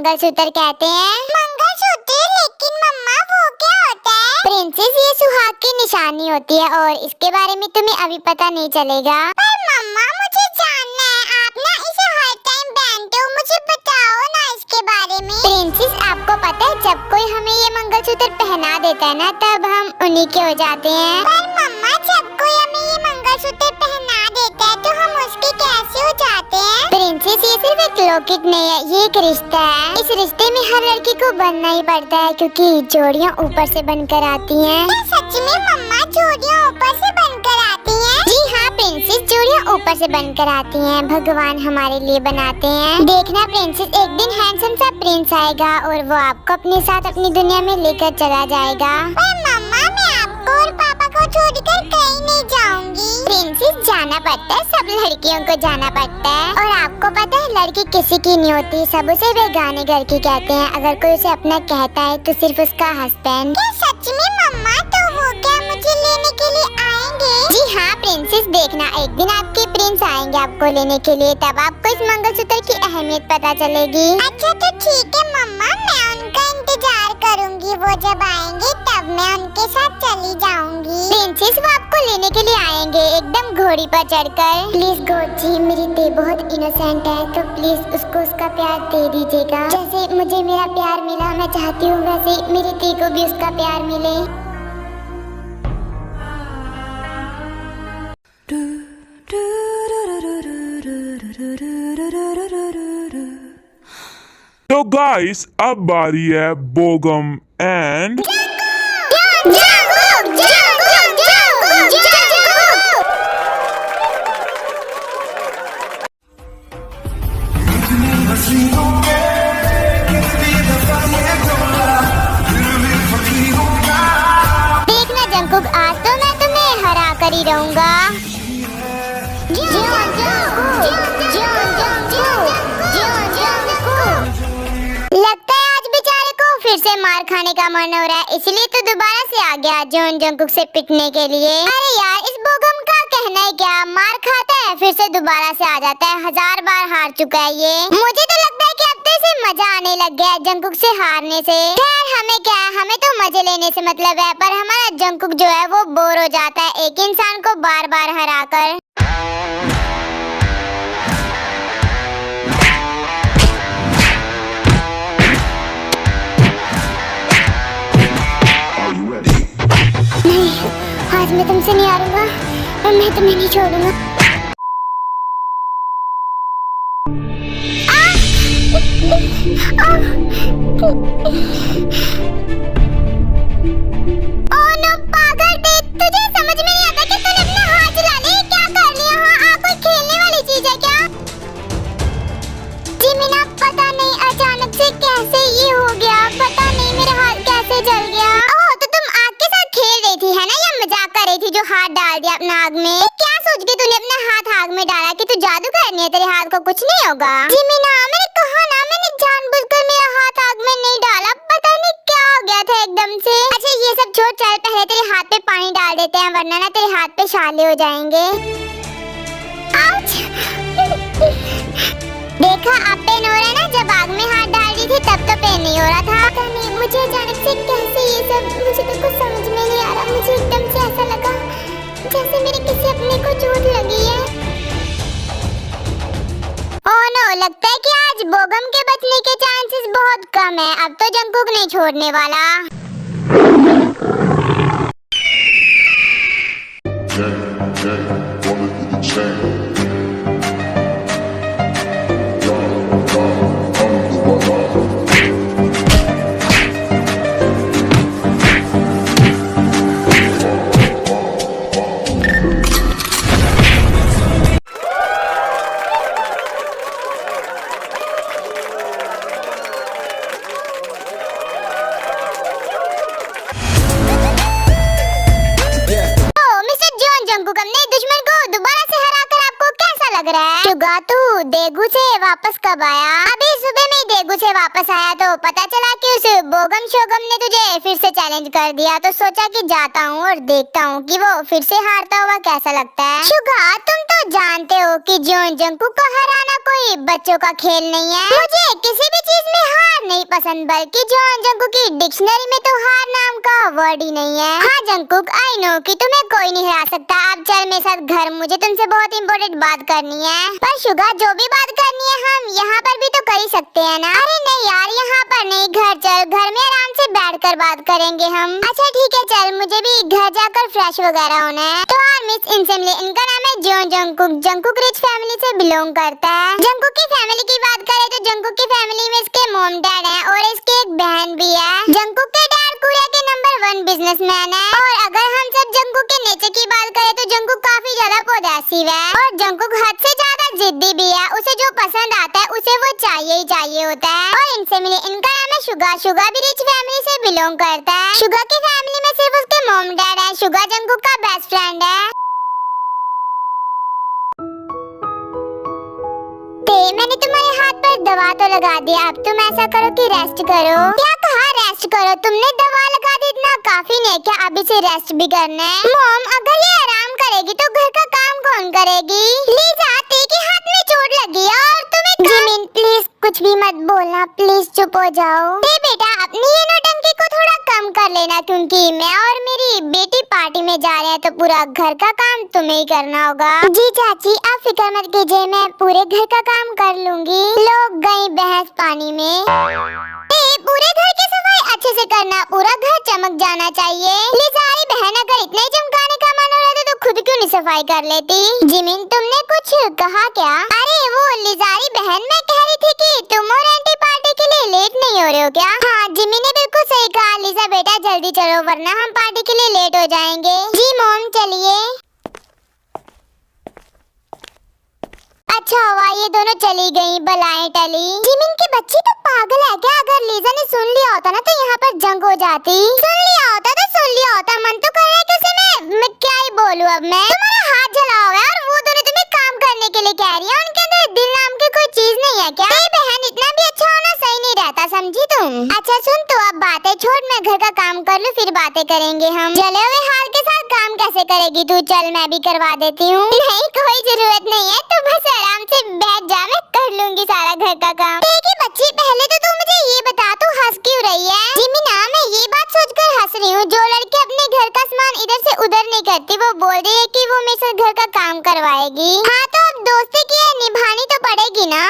मंगलसूत्र कहते हैं। मंगलसूत्र? लेकिन मम्मा वो क्या होता है? प्रिंसेस, ये सुहाग की निशानी होती है और इसके बारे में तुम्हें अभी पता नहीं चलेगा। पर मम्मा मुझे जानना है, आप ना इसे हर टाइम पहनते हो, मुझे बताओ ना इसके बारे में। प्रिंसेस, आपको पता है जब कोई हमें ये मंगलसूत्र पहना देता है ना तब हम उन्हीं के हो जाते हैं। पर मम्मा जब कोई हमें ये मंगलसूत्र पहना देता है तो हम उसके कैसे हो जाते हैं? प्रिंसेस, ये सिर्फ एक लौकिक नहीं है, ये एक रिश्ता है। इस रिश्ते में हर लड़की को बनना ही पड़ता है क्योंकि जोड़ियाँ ऊपर से बनकर आती हैं। क्या सच में मम्मा जोड़ियाँ ऊपर से बनकर आती हैं? जी हाँ प्रिंसेस, जोड़ियाँ ऊपर से बनकर आती हैं, भगवान हमारे लिए बनाते हैं। देखना प्रिंसेस, एक दिन हैंडसम सा प्रिंस आएगा और वो आपको अपने साथ अपनी दुनिया में लेकर चला जाएगा। पर मम्मा, मैं आपको और पापा को छोड़कर कहीं नहीं जाऊंगी। प्रिंसेस, जाना पड़ता है, सब लड़कियों को जाना पड़ता है। और आपको पता है लड़की किसी की नहीं होती, सब उसे बेगाने घर की कहते हैं। अगर कोई उसे अपना कहता है तो सिर्फ उसका हस्बैंड। क्या सच में मम्मा? तो वो क्या मुझे लेने के लिए आएंगे? जी हाँ प्रिंसेस, देखना एक दिन आपके प्रिंस आएंगे आपको लेने के लिए, तब आपको इस मंगलसूत्र की अहमियत पता चलेगी। अच्छा तो ठीक है मम्मा, मैं उनका इंतजार करूंगी, वो जब आएंगे तब मैं उनके साथ चली जाऊंगी। प्रिंसेस, वो आपको लेने के लिए आएंगे एकदम घोड़ी पर चढ़कर। प्लीज गॉड जी, मेरी ते बहुत इनोसेंट है तो प्लीज उसको उसका प्यार दे दीजिएगा। जैसे मुझे मेरा प्यार मिला, मैं चाहती हूँ वैसे मेरी ते को भी उसका प्यार मिले। तो गाइस, अब बारी है बोगम एंड देखना जंकुक, आज तो मैं तुम्हें हरा कर ही रहूंगा। लगता है आज बेचारे को फिर से मार खाने का मन हो रहा है, इसलिए तो दोबारा से आ गया जॉन जंकुक से पिटने के लिए। अरे यार, इस बोगम का कहना है क्या, मार खाता है फिर से दोबारा से आ जाता है, 1000 बार हार चुका है ये। मुझे तो लगता है कि अब तो इसे मजा आने लग गया है जंकुक से हारने से। खैर हमें क्या है, हमें तो मजे लेने से मतलब है, पर हमारा जंकुक जो है वो बोर हो जाता है एक इंसान को बार बार हरा कर। नहीं, आज मैं तुमसे नहीं हारूंगा और मैं तुम्हें नहीं छोड़ूंगा। ओह नो पागल, तुझे समझ में नहीं आता कि तूने अपना हाथ चला लिया, क्या कर लिया? हाँ, कोई खेलने वाली चीज है क्या? जी मीना, पता नहीं अचानक से कैसे ये हो गया, पता नहीं मेरा हाथ कैसे जल गया। ओह, तो तुम आग के साथ खेल रही थी है ना, या मजाक कर रही थी जो हाथ डाल दिया अपना आग में? क्या सोच के तूने अपना हाथ आग में डाला कि तू जादू करनी है, तेरे हाथ को कुछ नहीं होगा? जी मीना, मैंने कहा ना, मैंने जानबूझकर मेरा हाथ आग में नहीं डाला, पता नहीं क्या हो गया था एकदम से। अच्छा ये सब छोड़, चल पहले तेरे हाथ पे पानी डाल देते हैं वरना ना तेरे हाथ पे छाले हो जाएंगे। आउच! देखा, अब पेन हो रहा है ना, जब आग में हाथ डाल दी थी तब तो पेन नहीं हो रहा था। पता नहीं मुझे अचानक से कैसे ये सब, मुझे तो कुछ समझ में नहीं आ रहा। मुझे एकदम से ऐसा लगा जैसे मेरे किसी अपने को चोट लगी है। ओह नो, लगता है कि आज बोगम के बचने के चांसेस बहुत कम है, अब तो जंकुक नहीं छोड़ने वाला। लग रहा है। शुगा तू देगू से वापस कब आया? अभी सुबह में देगू से वापस आया तो पता चला कि उस बोगम शोगम ने तुझे फिर से चैलेंज कर दिया, तो सोचा कि जाता हूँ और देखता हूँ कि वो फिर से हारता हुआ कैसा लगता है। शुगा तुम तो जानते हो कि जोन जंकुक को हराना कोई बच्चों का खेल नहीं है। मुझे किसी भी चीज में हार नहीं पसंद, बल्कि जोन जंकुक की डिक्शनरी में तो हार नाम का वर्ड ही नहीं है। हाँ जंकुक, आई नो कि तुम्हें कोई नहीं हरा सकता। अब चल मेरे साथ घर, मुझे तुमसे बहुत इम्पोर्टेंट बात करनी है। पर शुगा जो भी बात करनी है हम यहाँ पर भी तो कर ही सकते हैं ना? अरे नहीं यार, यहाँ पर नहीं, घर चल, घर में आराम से बैठकर बात करेंगे हम। अच्छा ठीक है चल, मुझे भी घर जाकर फ्रेश वगैरह होना है। तो मिस इनसे मिले, इनका नाम है zone Jungkook. Jungkook rich family से बिलोंग करता है। जंकुक की फैमिली की बात करें तो जंकुक की फैमिली में इसके मॉम डैड है और इसकी एक बहन भी है। जंकुक के डैड कोरिया के नंबर 1 बिजनेसमैन है। और अगर हम सब जंकुक के नेचर की बात करें तो जंकुक काफी ज्यादा पॉजिटिव है और जंकुक हद से ज्यादा जिद्दी भी है। उसे जो पसंद आता है उसे वो चाहिए ही चाहिए होता है। और इनसे मिले, इनका नाम है शुगा। शुगा भी रिच फैमिली से बिलोंग करता है। शुगा की फैमिली में सिर्फ उसके मॉम डैड है। शुगा जंकुक का बेस्ट फ्रेंड है। मैंने तुम्हारे हाथ पर दवा तो लगा दिया, अब तुम ऐसा करो कि रेस्ट करो। क्या कहा रेस्ट करो? तुमने दवा लगा दी, इतना काफी नहीं क्या अभी से रेस्ट भी करना है? मॉम अगर ये आराम करेगी तो घर का काम कौन करेगी? लीजा के हाथ में चोट लगी है और तुम्हें जिमिन प्लीज कुछ भी मत बोलना, प्लीज चुप हो जाओ। बेटा अपनी ये नौटंकी को थोड़ा कम कर लेना, क्योंकि मैं और मेरी बेटी पार्टी में जा रहे हैं तो पूरा घर का काम तुम्हें ही करना होगा। जी चाची आप फिक्र मत कीजिए, मैं पूरे घर का काम कर लूंगी। लोग गई बहस पानी में। पूरे घर की सफाई अच्छे से करना, पूरा घर चमक जाना चाहिए। लिजारी बहन अगर इतना ही चमकाने का मन हो रहा था तो खुद क्यों नहीं सफाई कर लेती? जिमिन तुमने कुछ कहा क्या? अरे वो लिजारी बहन, मैं कह रही थी कि तुम और आंटी पार्टी के लिए लेट नहीं हो रहे हो क्या? हाँ जिमिन ने बिल्कुल सही कहा। लिजा बेटा जल्दी चलो वरना हम पार्टी के लिए लेट हो जाएंगे। जी मॉम चलिए। अच्छा हुआ ये दोनों चली गई, बलाएं टली। जिमिन की बच्ची तो पागल है क्या? अगर लीजा ने सुन लिया होता ना तो यहाँ पर जंग हो जाती। सुन लिया होता तो सुन लिया होता, मन तो कर रहा है कि उसे मैं क्या ही बोलूं। अब मैं तुम्हारा हाथ जला हुआ है और वो दोनों तुम्हें काम करने के लिए कह रही है, उनके अंदर दिल नाम की कोई चीज नहीं है क्या? बहन इतना भी अच्छा होना सही नहीं रहता, समझी तुम? अच्छा सुन तो अब बातें छोड़, मैं घर का काम कर लूं फिर बातें करेंगे हम। जले हुए हाल के साथ काम कैसे करेगी तू? चल मैं भी करवा देती हूँ। नहीं कोई जरूरत नहीं है, तू बस आराम से बैठ जा, मैं कर लूंगी सारा घर का काम। देखी बच्ची पहले तो तू मुझे ये बता तू हंस क्यों रही है? जिमिना मैं ये बात सोचकर हंस रही हूँ, जो लड़की अपने घर का सामान इधर से उधर नहीं करती वो बोल रही है कि वो मेरे साथ घर का काम करवाएगी। हाँ तो अब दोस्ती की निभानी तो पड़ेगी ना।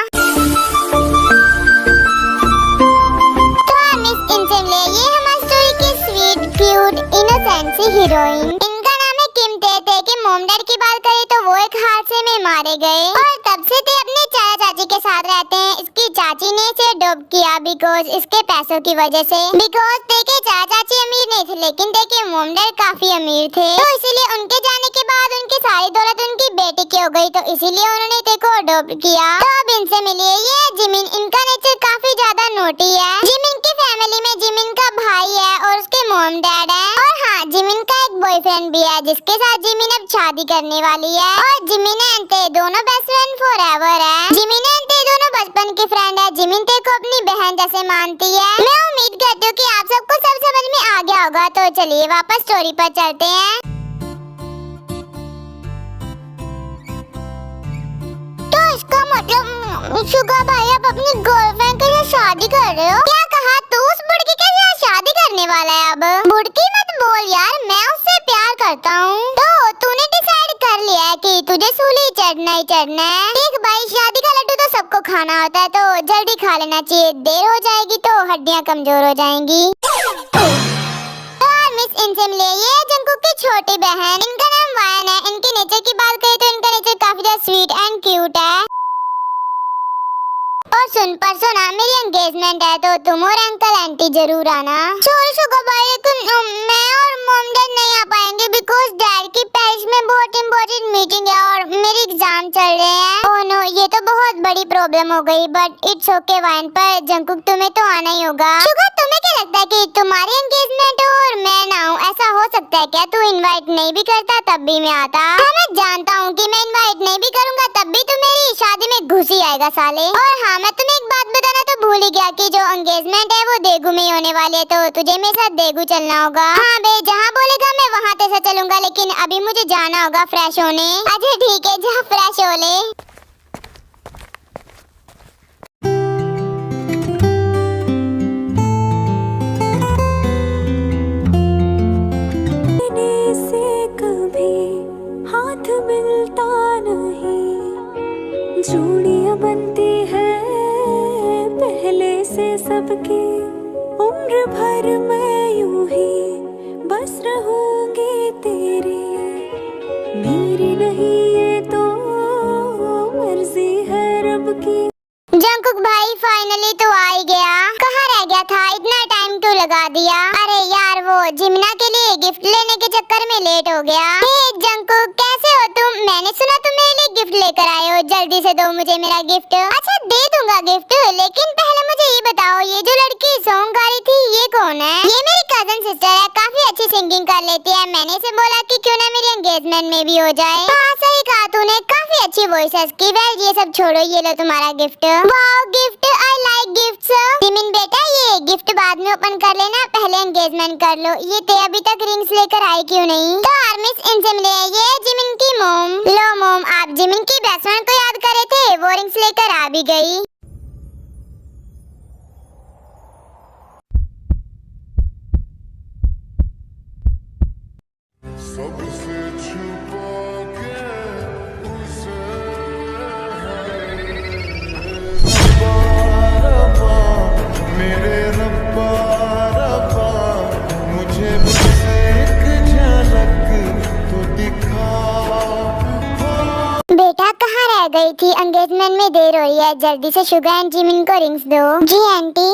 तो मिस इनसे ये हमारी स्टोरी की स्वीट क्यूट इनोसेंसी हीरोइन, इनका नाम है किम ते के मॉम डैड की बात करें तो वो एक हादसे में मारे गए और तब से ते अपने चाचा चाची के साथ रहते हैं। इसकी चाची ने इसे अडॉप्ट किया बिकॉज इसके पैसों की वजह से। बिकॉज ते के चाचा चाची अमीर नहीं थे लेकिन ते के मॉम डैड काफी अमीर थे, तो इसीलिए उनके जाने के बाद उनकी सारी दौलत उनकी बेटी की हो गई, तो इसीलिए उन्होंने ते को अडॉप्ट किया। तो अब इनसे मिलिए, ये जिमिन, इनका नेचर काफी ज्यादा नोटी है। जिमिन की फैमिली में जिमिन का भाई है और उसके मॉम डैड है। और हाँ जिमिन का एक बॉयफ्रेंड भी है जिसके साथ जिमिन अब शादी करने वाली है। और जिमिन एंड ते दोनों बेस्ट फ्रेंड फॉरएवर है। जिमिन एंड ते दोनों बचपन के फ्रेंड है। जिमिन ते को अपनी बहन जैसे मानती है। मैं उम्मीद करती हूँ कि आप सबको सब समझ में आ गया होगा। तो चलिए वापस स्टोरी पर चलते हैं। तो इसका मतलब शुगा भाई आप अपनी गर्लफ्रेंड के साथ शादी कर रहे हो? क्या कहा तू? उस बुड़की के साथ शादी करने वाला है? अब बुड़की मत बोल यार, मैं उससे प्यार करता हूँ। तो तूने डिसाइड कर लिया है कि तुझे सूली चढ़ना ही चढ़ना है? देख भाई शादी का लड्डू तो सबको खाना होता है, तो जल्दी खा लेना चाहिए, देर हो जाएगी तो हड्डियाँ कमजोर हो जाएंगी। मिस इनसे मिले, ये जंकुक की छोटी बहन, इनका नाम वायन है। इनके नेचर की बात करें तो इनका नेचर काफी ज्यादा स्वीट एंड क्यूट है। और सुन परसों ना मेरी एंगेजमेंट है तो तुम और अंकल आंटी जरूर आना। सॉरी शुगर भाई लेकिन मैं और मॉम डैड नहीं आ पाएंगे बिकॉज डैड की पेरिस में बहुत इम्पोर्टेंट मीटिंग है और मेरे एग्जाम चल रहे हैं। ओह नो ये तो बहुत बड़ी प्रॉब्लम हो गई, बट इट्स ओके वाइन, पर जंकुक तुम्हें तो आना ही होगा। शुगर तुम्हें क्या लगता है कि तुम्हारी एंगेजमेंट हो और मैं ना आऊँ, ऐसा हो सकता है क्या? तू इनवाइट नहीं भी करता तब भी मैं आता। हाँ मैं जानता हूँ कि मैं इनवाइट नहीं भी करूँगा तब भी तुम्हें घुस ही आएगा साले। और हाँ, मैं तुम्हें एक बात बताना तो भूल ही गया कि जो एंगेजमेंट है वो देगू में ही होने वाली है, तो तुझे मेरे साथ देगू चलना होगा। हाँ बे, जहाँ बोलेगा मैं वहाँ तेरे साथ चलूंगा, लेकिन अभी मुझे जाना होगा फ्रेश होने। अच्छा ठीक है, जा फ्रेश हो ले। हाथ मिलता नहीं, जोड़ियां बनती है पहले से सबकी। उम्र भर मैं यूं ही बस रहूंगी तेरी, मेरी नहीं ये तो मर्जी है रब की। जंकुक भाई फाइनली तो आ ही गया। कहाँ रह गया था, इतना टाइम क्यों लगा दिया? अरे यार, वो जिमिना के लिए गिफ्ट लेने के चक्कर में लेट हो गया। हे जंकुक, कैसे हो तुम? मैंने सुना तुम मेरे लिए गिफ्ट लेकर आए हो, जल्दी से दो मुझे मेरा गिफ्ट। अच्छा दे दूंगा गिफ्ट, लेकिन पहले मुझे ये बताओ, ये जो लड़की सॉन्ग गा रही थी ये कौन है? ये मेरी कजन सिस्टर है, काफी अच्छी सिंगिंग कर लेती है। मैंने इसे बोला कि क्यों ना मेरी एंगेजमेंट में भी हो जाए। हाँ सही कहा तूने, काफी अच्छी वॉइस है इसकी। वेल ये सब छोड़ो, ये लो तुम्हारा gift. Wow gift, I like gifts. Jimin बेटा, ये गिफ्ट बाद में ओपन कर लेना, पहले एंगेजमेंट कर लो। ये ते अभी तक रिंग्स लेकर आई क्यों नहीं? तो आर्मिस इनसे मिले, ये जिमिन की मोम। लो मोम, आप जिमिन की बेस्ट फ्रेंड को याद करे थे, वो रिंग्स लेकर आ भी गई। सबसे छुपा के उसे रब्बा, मेरे रब्बा रब्बा, मुझे बस एक झलक तो दिखा। बेटा कहाँ रह गई थी? एंगेजमेंट में देर हो रही है, जल्दी से शुगर एंड जिमिन को रिंग्स दो। जी आंटी।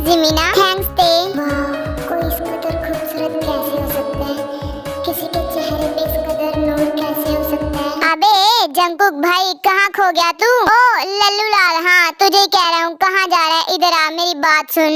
जिमिना, थैंक्स ते। कोई इस कदर खूबसूरत कैसे हो सकता है? किसी के चेहरे पे इस कदर नूर कैसे हो सकता है? अबे जंकुक भाई, कहाँ खो गया तू? ओ लल्लू लाल, हाँ तुझे कह रहा हूँ, कहाँ जा रहा है? इधर आ, मेरी बात सुन।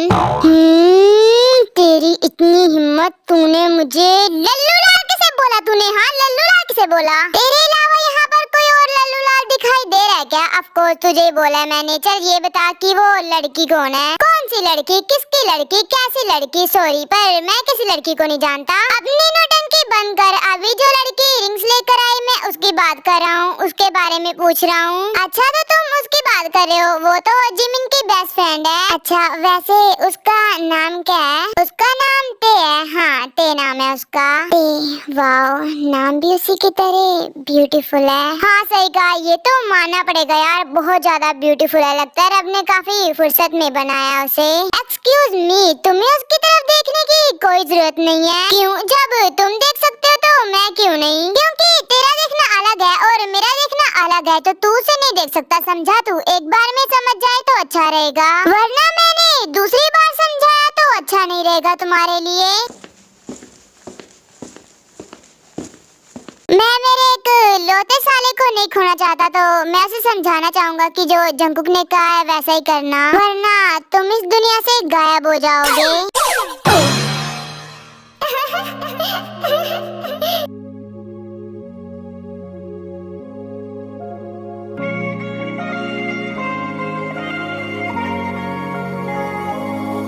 तेरी इतनी हिम्मत, तूने मुझे लल्लू लाल किसे बोला तूने? हाँ लल्लू लाल किसे बोला? तेरे अलावा यहाँ पर कोई और लल्लू लाल दिखाई दे रहा है क्या? ऑफ कोर्स तुझे बोला मैंने। चल ये बता कि वो लड़की कौन है? कौन सी लड़की? किसकी लड़की? कैसी लड़की? सॉरी पर मैं किसी लड़की को नहीं जानता। अपनी नौटंकी बंद कर, अभी जो लड़की रिंग्स लेकर आई मैं उसकी बात कर रहा हूँ, उसके बारे में पूछ रहा हूँ। अच्छा तो तुम उसकी बात कर रहे हो, वो तो जिमिन की बेस्ट फ्रेंड है। अच्छा वैसे उसका नाम क्या है? उसका नाम ते है। हाँ ते नाम है उसका। ते, वाओ नाम भी उसी की तरह ब्यूटीफुल है। हाँ सही कहा, ये तो मानना पड़ेगा यार, बहुत ज्यादा ब्यूटीफुल है। लगता है रब ने काफी फुर्सत में बनाया उसे। एक्सक्यूज मी, तुम्हें उसकी तरफ देखने की कोई जरूरत नहीं है। क्यों? जब तुम देख सकते हो तो मैं क्यों नहीं? क्योंकि तेरा देखना अलग है और मेरा देखना अलग है, तो तू उसे नहीं देख सकता, समझा? तू एक बार में समझ जाए तो अच्छा रहेगा, वरना मैंने दूसरी बार समझाया तो अच्छा नहीं रहेगा तुम्हारे लिए। मैं मेरे एक लौते साले को नहीं खोना चाहता, तो मैं उसे समझाना चाहूंगा कि जो जंकुक ने कहा है वैसा ही करना, वरना तुम इस दुनिया से गायब हो जाओगे।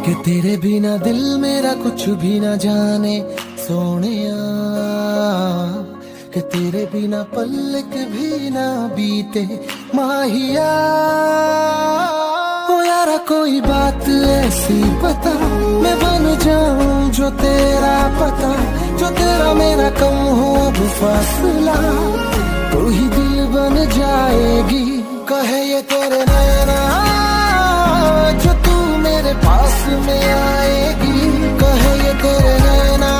कि तेरे बिना दिल मेरा कुछ भी ना जाने सोनिया, कि तेरे बिना पलक भी ना बीते माहिया। ओ यारा कोई बात ऐसी बता, मैं बन जाऊं जो तेरा पता, जो तेरा मेरा कम हो अब फासला, तू ही दिल बन जाएगी। कहे ये तेरे नैना जो तू मेरे पास में आएगी, कहे ये तेरे नैना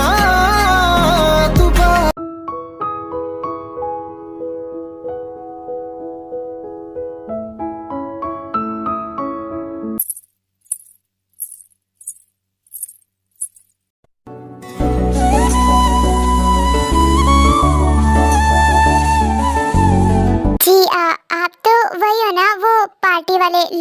तू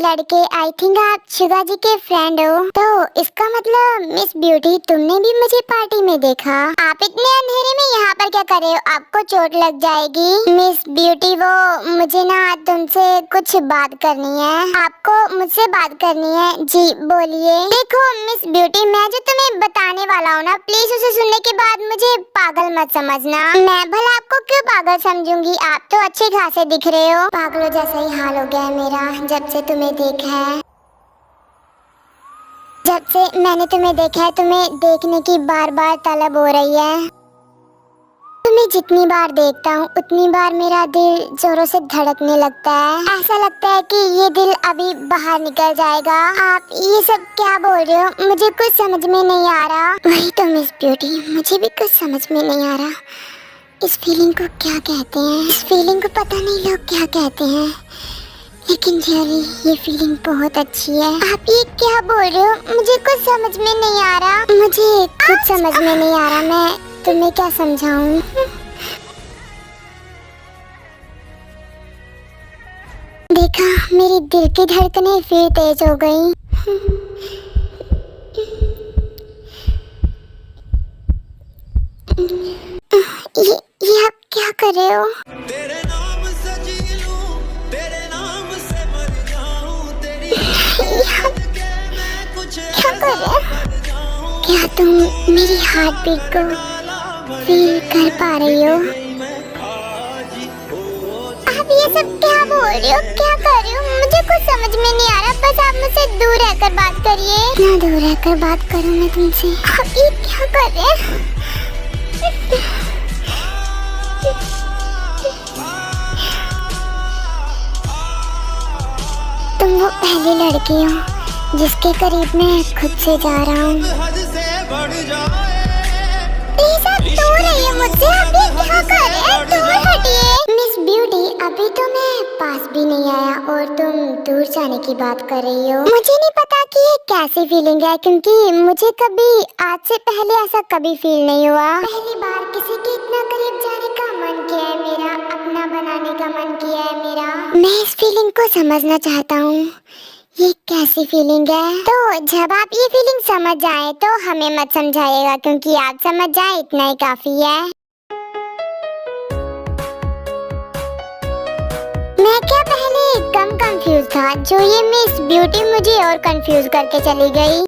लड़के, आई थिंक आप शुगा जी के फ्रेंड हो। तो इसका मतलब मिस ब्यूटी तुमने भी मुझे पार्टी में देखा। आप इतने अंधेरे में यहाँ पर क्या कर रहे हो? आपको चोट लग जाएगी। मिस ब्यूटी वो मुझे ना तुमसे कुछ बात करनी है। आपको मुझसे बात करनी है? जी बोलिए। देखो मिस ब्यूटी, मैं जो तुम्हें बताने वाला हूँ ना, प्लीज उसे सुनने के बाद मुझे पागल मत समझना। मैं भला आपको क्यों पागल समझूंगी? आप तो अच्छे खासे दिख रहे हो। पागलों जैसा ही हाल हो गया है मेरा जब से तुम्हें देखा है। जब से मैंने तुम्हें देखा है, तुम्हें देखने की बार बार तलब हो रही है। तुम्हें जितनी बार देखता हूँ उतनी बार मेरा दिल जोरों से धड़कने लगता है। ऐसा लगता है कि ये दिल अभी बाहर निकल जाएगा। आप ये सब क्या बोल रहे हो? मुझे कुछ समझ में नहीं आ रहा। वही तो मिस ब्यूटी, मुझे भी कुछ समझ में नहीं आ रहा। इस फीलिंग को क्या कहते हैं? इस फीलिंग को पता नहीं लोग क्या कहते हैं, लेकिन रियली ये फीलिंग बहुत अच्छी है। आप ये क्या बोल रहे हो? मुझे कुछ समझ में नहीं आ रहा। मुझे खुद समझ में नहीं आ रहा, मैं तुम्हें क्या समझाऊं? देखा, मेरी दिल की धड़कनें फिर तेज हो गई। ये आप क्या कर रहे हो? तेरे नाम से जी लूं, तेरे नाम से मर जाऊं, तेरी क्या कर रहे हो? क्या तुम मेरी हार्ट बीट को फील कर पा रही हो? आप ये सब क्या बोल रहे हो? क्या कर रहे हो? मुझे कुछ समझ में नहीं आ रहा। बस आप मुझसे दूर रहकर बात करिए। ना दूर रहकर बात करूं मैं तुमसे? आप ये क्या कर रहे हैं? तुम वो पहली लड़की हो जिसके करीब मैं खुद से जा रहा हूँ। प्लीज आप दूर रहिए मुझसे। आप ये क्या कर रहे हैं? दूर हटिए। मिस ब्यूटी, अभी तो मैं पास भी नहीं आया और तुम दूर जाने की बात कर रही हो। मुझे नहीं पता कि ये कैसी फीलिंग है, क्योंकि मुझे कभी आज से पहले ऐसा कभी फील नहीं हुआ। पहली बार किसी के इतना करीब जाने का मन किया है मेरा, अपना बनाने का मन किया है मेरा। मैं इस फीलिंग को समझना चाहता हूँ, ये कैसी फीलिंग है। तो जब आप ये फीलिंग समझ जाए तो हमें मत समझाइएगा, क्योंकि आप समझ जाए इतना ही काफी है। मैं क्या पहले कम कंफ्यूज था? जो ये मिस ब्यूटी मुझे और कंफ्यूज करके चली गई।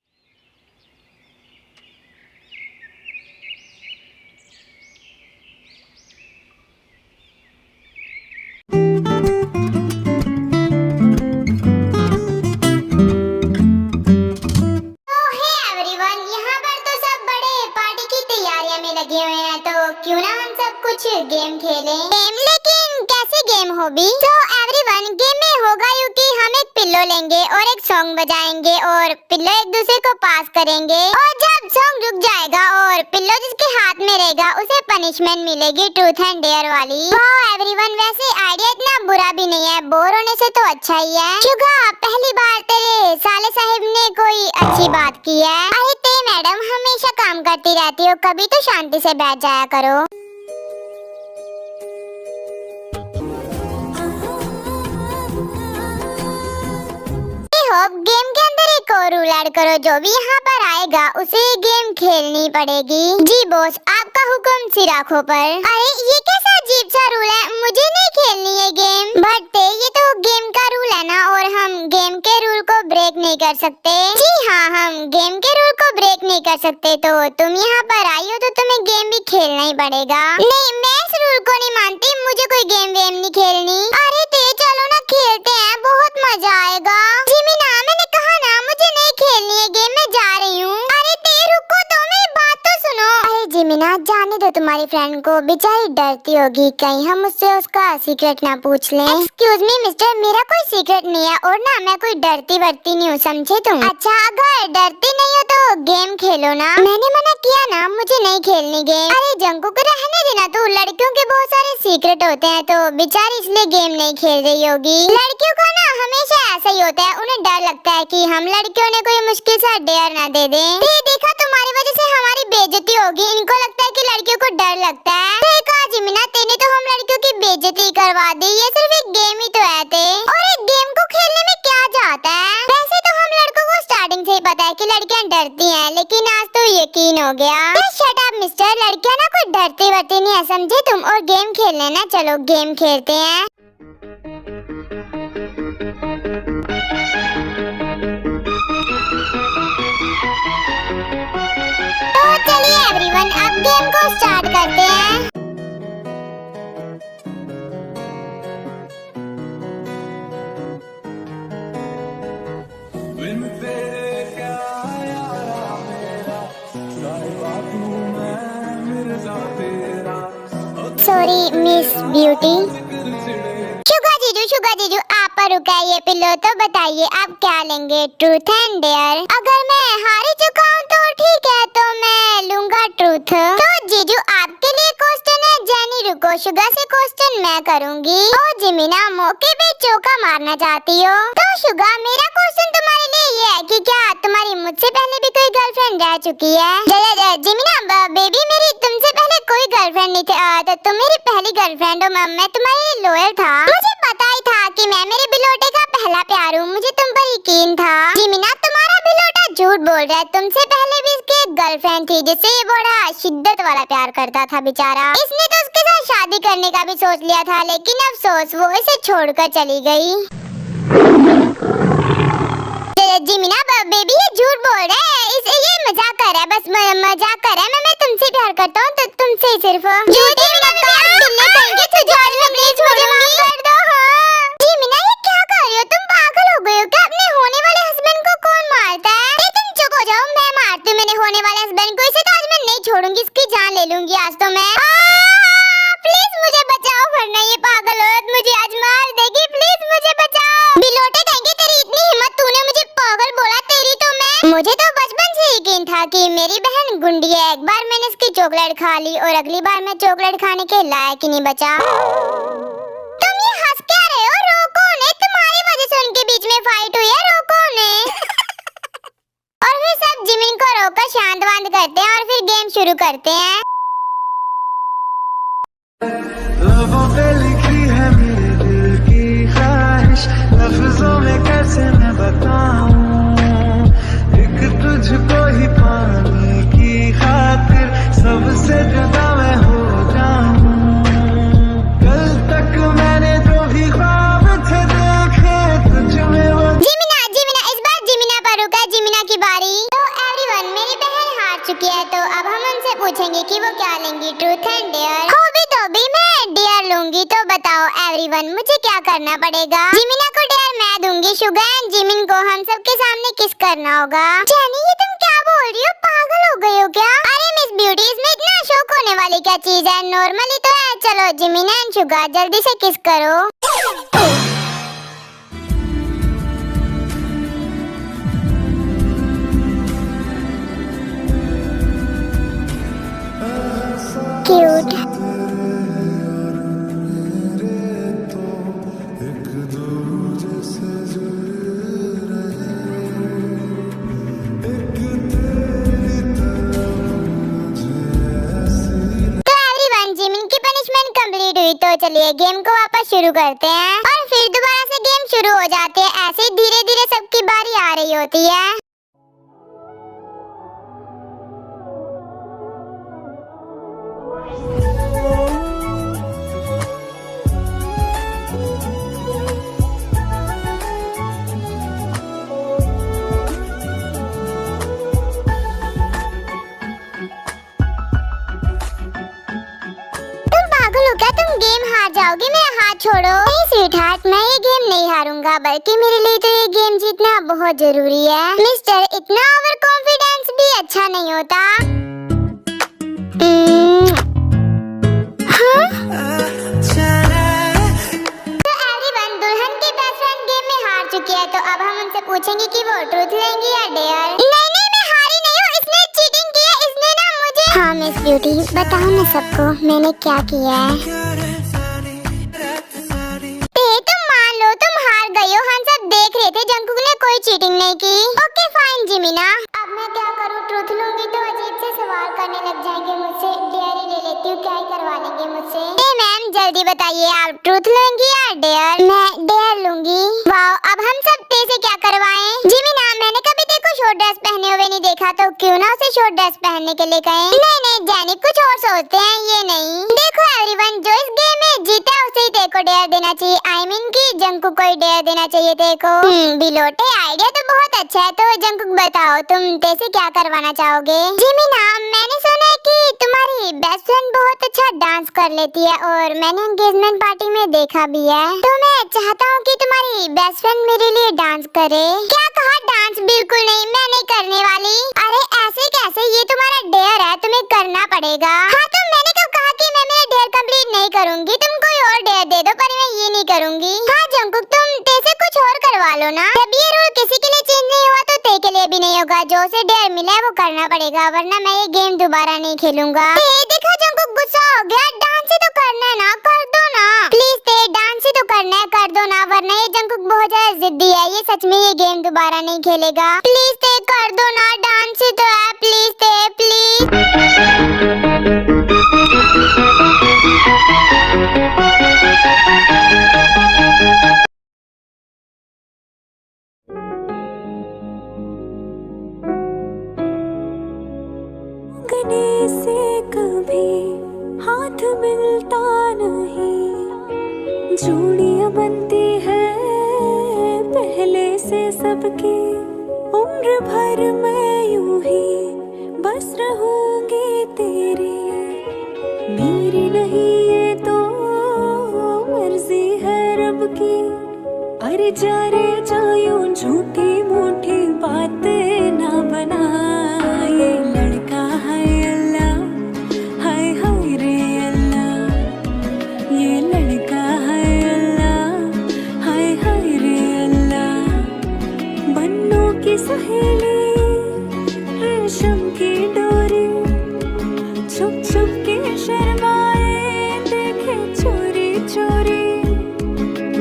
लगे हुए हैं, तो क्यों ना हम सब कुछ गेम खेलें। गेम? लेकिन कैसे गेम हो भी? तो एवरीवन, गेम में होगा यूं कि हम एक पिल्लो लेंगे और एक सॉन्ग बजाएंगे और पिल्लो एक दूसरे को पास करेंगे, और जब सॉन्ग रुक जाएगा और पिल्लो जिसके हाथ में रहेगा उसे पनिशमेंट मिलेगी, ट्रूथ एंड डेयर वाली। वाह एवरीवन, वैसे आइडिया इतना बुरा भी नहीं है, बोर होने से तो अच्छा ही है। शुगा, पहली बार तेरे साले साहिब ने कोई अच्छी बात की है। अरे ते मैडम, हमेशा काम करती रहती हो, कभी तो शांति से बैठ जाया करो। गेम के अंदर एक और रूल ऐड करो, जो भी यहाँ पर आएगा उसे गेम खेलनी पड़ेगी। जी बॉस, आपका हुक्म सिर आंखों पर। अरे ये कैसा अजीब सा रूल है? मुझे नहीं खेलनी है गेम। बट ये तो गेम का रूल है ना, और हम गेम के रूल को ब्रेक नहीं कर सकते। जी हाँ, हम गेम के रूल को ब्रेक नहीं कर सकते। तो तुम यहाँ पर आई हो तो तुम्हें गेम भी खेलना ही पड़ेगा। नहीं, मैं इस रूल को नहीं मानती, मुझे कोई गेम वेम नहीं खेलनी। अरे ते चलो ना, खेलते हैं, बहुत मजा आएगा। जिमिना, मैंने कहा ना मुझे नहीं खेलनी है गेम, मैं जा रही हूँ। अरे ते रुको तो, मेरी बात तो सुनो। अरे जिमिना, जाने दो तुम्हारी फ्रेंड को, बेचारी डरती होगी, कहीं हम उससे उसका सीक्रेट ना पूछ लें। एक्सक्यूज मी मिस्टर, मेरा कोई सीक्रेट नहीं है और ना मैं कोई डरती वरती नहीं हूँ, समझे तुम? अच्छा, अगर डरती नहीं हो तो गेम खेलो ना। मैंने मना किया ना, मुझे नहीं खेलनी गेम। अरे जंकू को रहने देना, तू लड़कियों के बहुत सारे सीक्रेट होते हैं, तो बेचारी इसलिए गेम नहीं खेल रही होगी। लड़कियों का ना हमेशा ऐसा ही होता है, उन्हें डर लगता है कि हम लड़कियों ने कोई मुश्किल सा डेयर ना दे दें। देखा, तुम्हारी वजह से हमारी बेइज्जती होगी, इनको लगता है कि लड़कियों को डर लगता है। देखा जिमिना, तेने तो हम लड़कियों की बेइज्जती करवा दी, ये सिर्फ एक गेम ही तो है। और एक गेम को खेलने में क्या जाता है? तो यकीन हो गया। शट अप मिस्टर, लड़कियां ना कोई डरती वरती नहीं है, समझे तुम। और गेम खेलने ना, चलो गेम खेलते हैं। तो चलिए एवरीवन, अब गेम को स्टार्ट करते हैं। Sorry miss beauty. शुगा जीजू आप पर रुका है ये पिल्लो, तो बताइए आप क्या लेंगे, ट्रूथ एंड डेयर? अगर मैं हार ही चुका हूँ तो ठीक है, तो मैं लूंगा ट्रूथ। तो जीजू आपके लिए क्वेश्चन है, जेनी रुको, शुगा से क्वेश्चन मैं करूंगी। ओ जिमिना, मौके पे चौका मारना चाहती हो? तो शुगा मेरा क्वेश्चन तुम्हारे लिए ये है कि क्या तुम्हारी मुझसे पहले भी कोई गर्लफ्रेंड रह चुकी है? जिमिना बेबी, मेरी तुमसे पहले कोई गर्लफ्रेंड नहीं थी, तो तुम मेरी पहली गर्लफ्रेंड हो। मैं तुम्हारे लिए लॉयल था, मुझे पता ही था कि मैं मेरे बिलोटे का पहला प्यार हूँ, मुझे तुम पर यकीन था। जिमिना तुम्हारा बिलोटा झूठ बोल रहा है, तुमसे पहले भी इसकी एक गर्लफ्रेंड थी जिससे ये बड़ा शिद्दत वाला प्यार करता था बेचारा। इसने तो उसके साथ शादी करने का भी सोच लिया था, लेकिन अफसोस वो इसे छोड़कर चली गई। जिमिना बेबी ये झूठ बोल रहा है, इसे ये मजाक कर रहा है, बस मजाक कर रहा है। मैं तुमसे प्यार करता हूँ, तो तुमसे सिर्फ झूठी नकार दिल्ली कहेंगे, तुझे आज मैं नहीं छोड़ूंगी। कर दो। हाँ जिमिना ये क्या कर रही हो, तुम पागल हो गई हो क्या? अपने होने वाले हस्बैंड को कौन मारता है? तुम चुप हो जाओ, मैं मारती हूँ मेरे होने वाले हस्बैंड को, इसे तो आज मैं नहीं छोड़ूंगी, इसकी जान ले लूंगी आज तो मैं। प्लीज मुझे बचाओ, वरना ये पागल औरत मुझे आज मार देगी, प्लीज मुझे बचाओ। बिलोटे कहेंगे तेरी इतनी हिम्मत, तूने मुझे पागल बोला, तेरी तो मैं। मुझे तो बचपन से यकीन था कि मेरी बहन गुंडी है। एक बार मैंने इसकी चॉकलेट खा ली और अगली बार मैं चॉकलेट खाने के लायक ही नहीं बचा। तुम ये हंस क्या रहे हो? रोको ने, तुम्हारी वजह से उनके बीच में फाइट हुई है, रोको ने। और फिर सब जिमिन को रोककर शांत वांत करते हैं और फिर गेम शुरू करते हैं। लबों पे लिखी है मेरे दिल की ख्वाहिश, लफ्जों में कैसे मैं बताऊं, एक तुझको ही पाने की खातिर सबसे जुदा मैं हो जाऊं। कल तक मैंने जो भी ख्वाब थे देखे तुझ में वो। जिमिना इस बार जिमिना पर रुका, जिमिना की बारी। तो एवरीवन, मेरी बहन हार चुकी है, तो अब हम उनसे पूछेंगे कि वो क्या लेंगी, ट्रूथ एंड डेयर। भी मैं डेयर लूंगी, तो बताओ एवरीवन मुझे क्या करना पड़ेगा? जिमिना को डेयर मैं दूंगी, शुगा एंड जिमिन को हम सबके सामने किस करना होगा। जेनी ये तुम क्या बोल रही हो, पागल हो गई हो क्या? अरे मिस ब्यूटी, इसमें इतना शौक होने वाली क्या चीज है, नॉर्मली तो है। चलो जिमिना एंड शुगा जल्दी से किस करो। क्यूट। तो चलिए गेम को वापस शुरू करते हैं और फिर दोबारा से गेम शुरू हो जाते हैं। ऐसे ही धीरे धीरे सबकी बारी आ रही होती है। तुम गेम हार जाओगे, मेरा हाथ छोड़ो। नहीं स्वीटहार्ट, मैं ये गेम नहीं हारूंगा, बल्कि मेरे लिए तो ये गेम जीतना बहुत जरूरी है। मिस्टर, इतना ओवर कॉन्फिडेंस भी अच्छा नहीं होता। तो एवरीवन, दुल्हन की बेस्ट फ्रेंड गेम में हार चुकी है, तो अब हम उनसे पूछेंगे कि वो ट्रूथ लेंगी या डेयर। नहीं मैं हारी नहीं हूँ, इसने चीटिंग की है, इसने ना मुझे। हाँ मिस ब्यूटी, बताओ ना सबको मैंने क्या किया है। तुम मान लो तुम हार गई हो, हम सब देख रहे थे, जंकुक ने कोई चीटिंग नहीं की। ओके फाइन जिमिना। अब मैं क्या करूँ, ट्रूथ लूंगी तो अजीब से सवाल करने लग जाएंगे मुझसे, डेयर ही ले लेती हूँ, क्या ही करवा लेंगे मुझसे। मैम जल्दी बताइए, आप ट्रूथ लेंगी या डेयर? मैं डेयर लूंगी। वाओ, अब हम सब से क्या करवाएं? जिमिना, मैंने कभी देखो शॉर्ट ड्रेस पहने पहने हुए नहीं देखा तो क्यों ना उसे शॉर्ट ड्रेस पहनने के लिए कहें। नहीं नहीं जैनी कुछ और सोचते हैं, ये नहीं। देखो एवरीवन, जो इस गेम में जीता है उसे ही तेरे को डेयर देना चाहिए। आई मीन कि जंकुक को ही डेयर देना चाहिए तेरे को। बिलोटे आइडिया तो बहुत अच्छा है। तो जंकुक बताओ तुम तेरे से क्या करवाना चाहोगे? जिमिना, मैंने सुना है कि तुम्हारी बेस्ट फ्रेंड बहुत अच्छा डांस कर लेती है और मैंने एंगेजमेंट पार्टी में देखा भी है। तो मैं चाहता हूँ कि तुम्हारी बेस्ट फ्रेंड मेरे लिए डांस करे। क्या कहा? डांस? बिल्कुल नहीं, मैं नहीं करने वाली। अरे ऐसे कैसे, ये तुम्हारा डेयर है, तुम्हें करना पड़ेगा। हाँ तो मैंने कब कहा कि मैं मेरा डेयर कंप्लीट नहीं करूंगी? तुम कोई और डेयर दे दो पर मैं ये नहीं करूंगी। हाँ जंकुक, तुम तेरे कुछ और करवा लो ना। जब ये रूल किसी के लिए चेंज नहीं हुआ तो तेरे के लिए भी नहीं होगा। जो उसे डेयर मिला है वो करना पड़ेगा, वरना मैं ये गेम दोबारा नहीं खेलूंगा। देखा जंकुक गुस्सा हो गया। डांस ही तो करना है ना, कर दो ना प्लीज। ते डांस ही तो करना है, कर दो ना, वरना ये जंकुक बहुत ज्यादा जिद्दी है। ये सच में ये गेम दोबारा नहीं खेलेगा। प्लीज ते कर दो ना, डांस ही तो है। प्लीज ते प्लीज। गने से कभी हाथ मिलता नहीं, जोड़ियां बनती है पहले से सबकी। उम्र भर मैं यूं ही बस रहूंगी तेरी, मेरी नहीं ये तो मर्जी है रब की। अरे जा रे जा यूं झूठी मूठी बातें ना बना, ये लड़का है अल्लाह, हाय हाय रे अल्लाह, ये लड़का है अल्लाह, हाय हाय रे अल्लाह। बन्नों की सहेली रेशम की डोरी, छुप छुप के शर्माए देखे चोरी चोरी,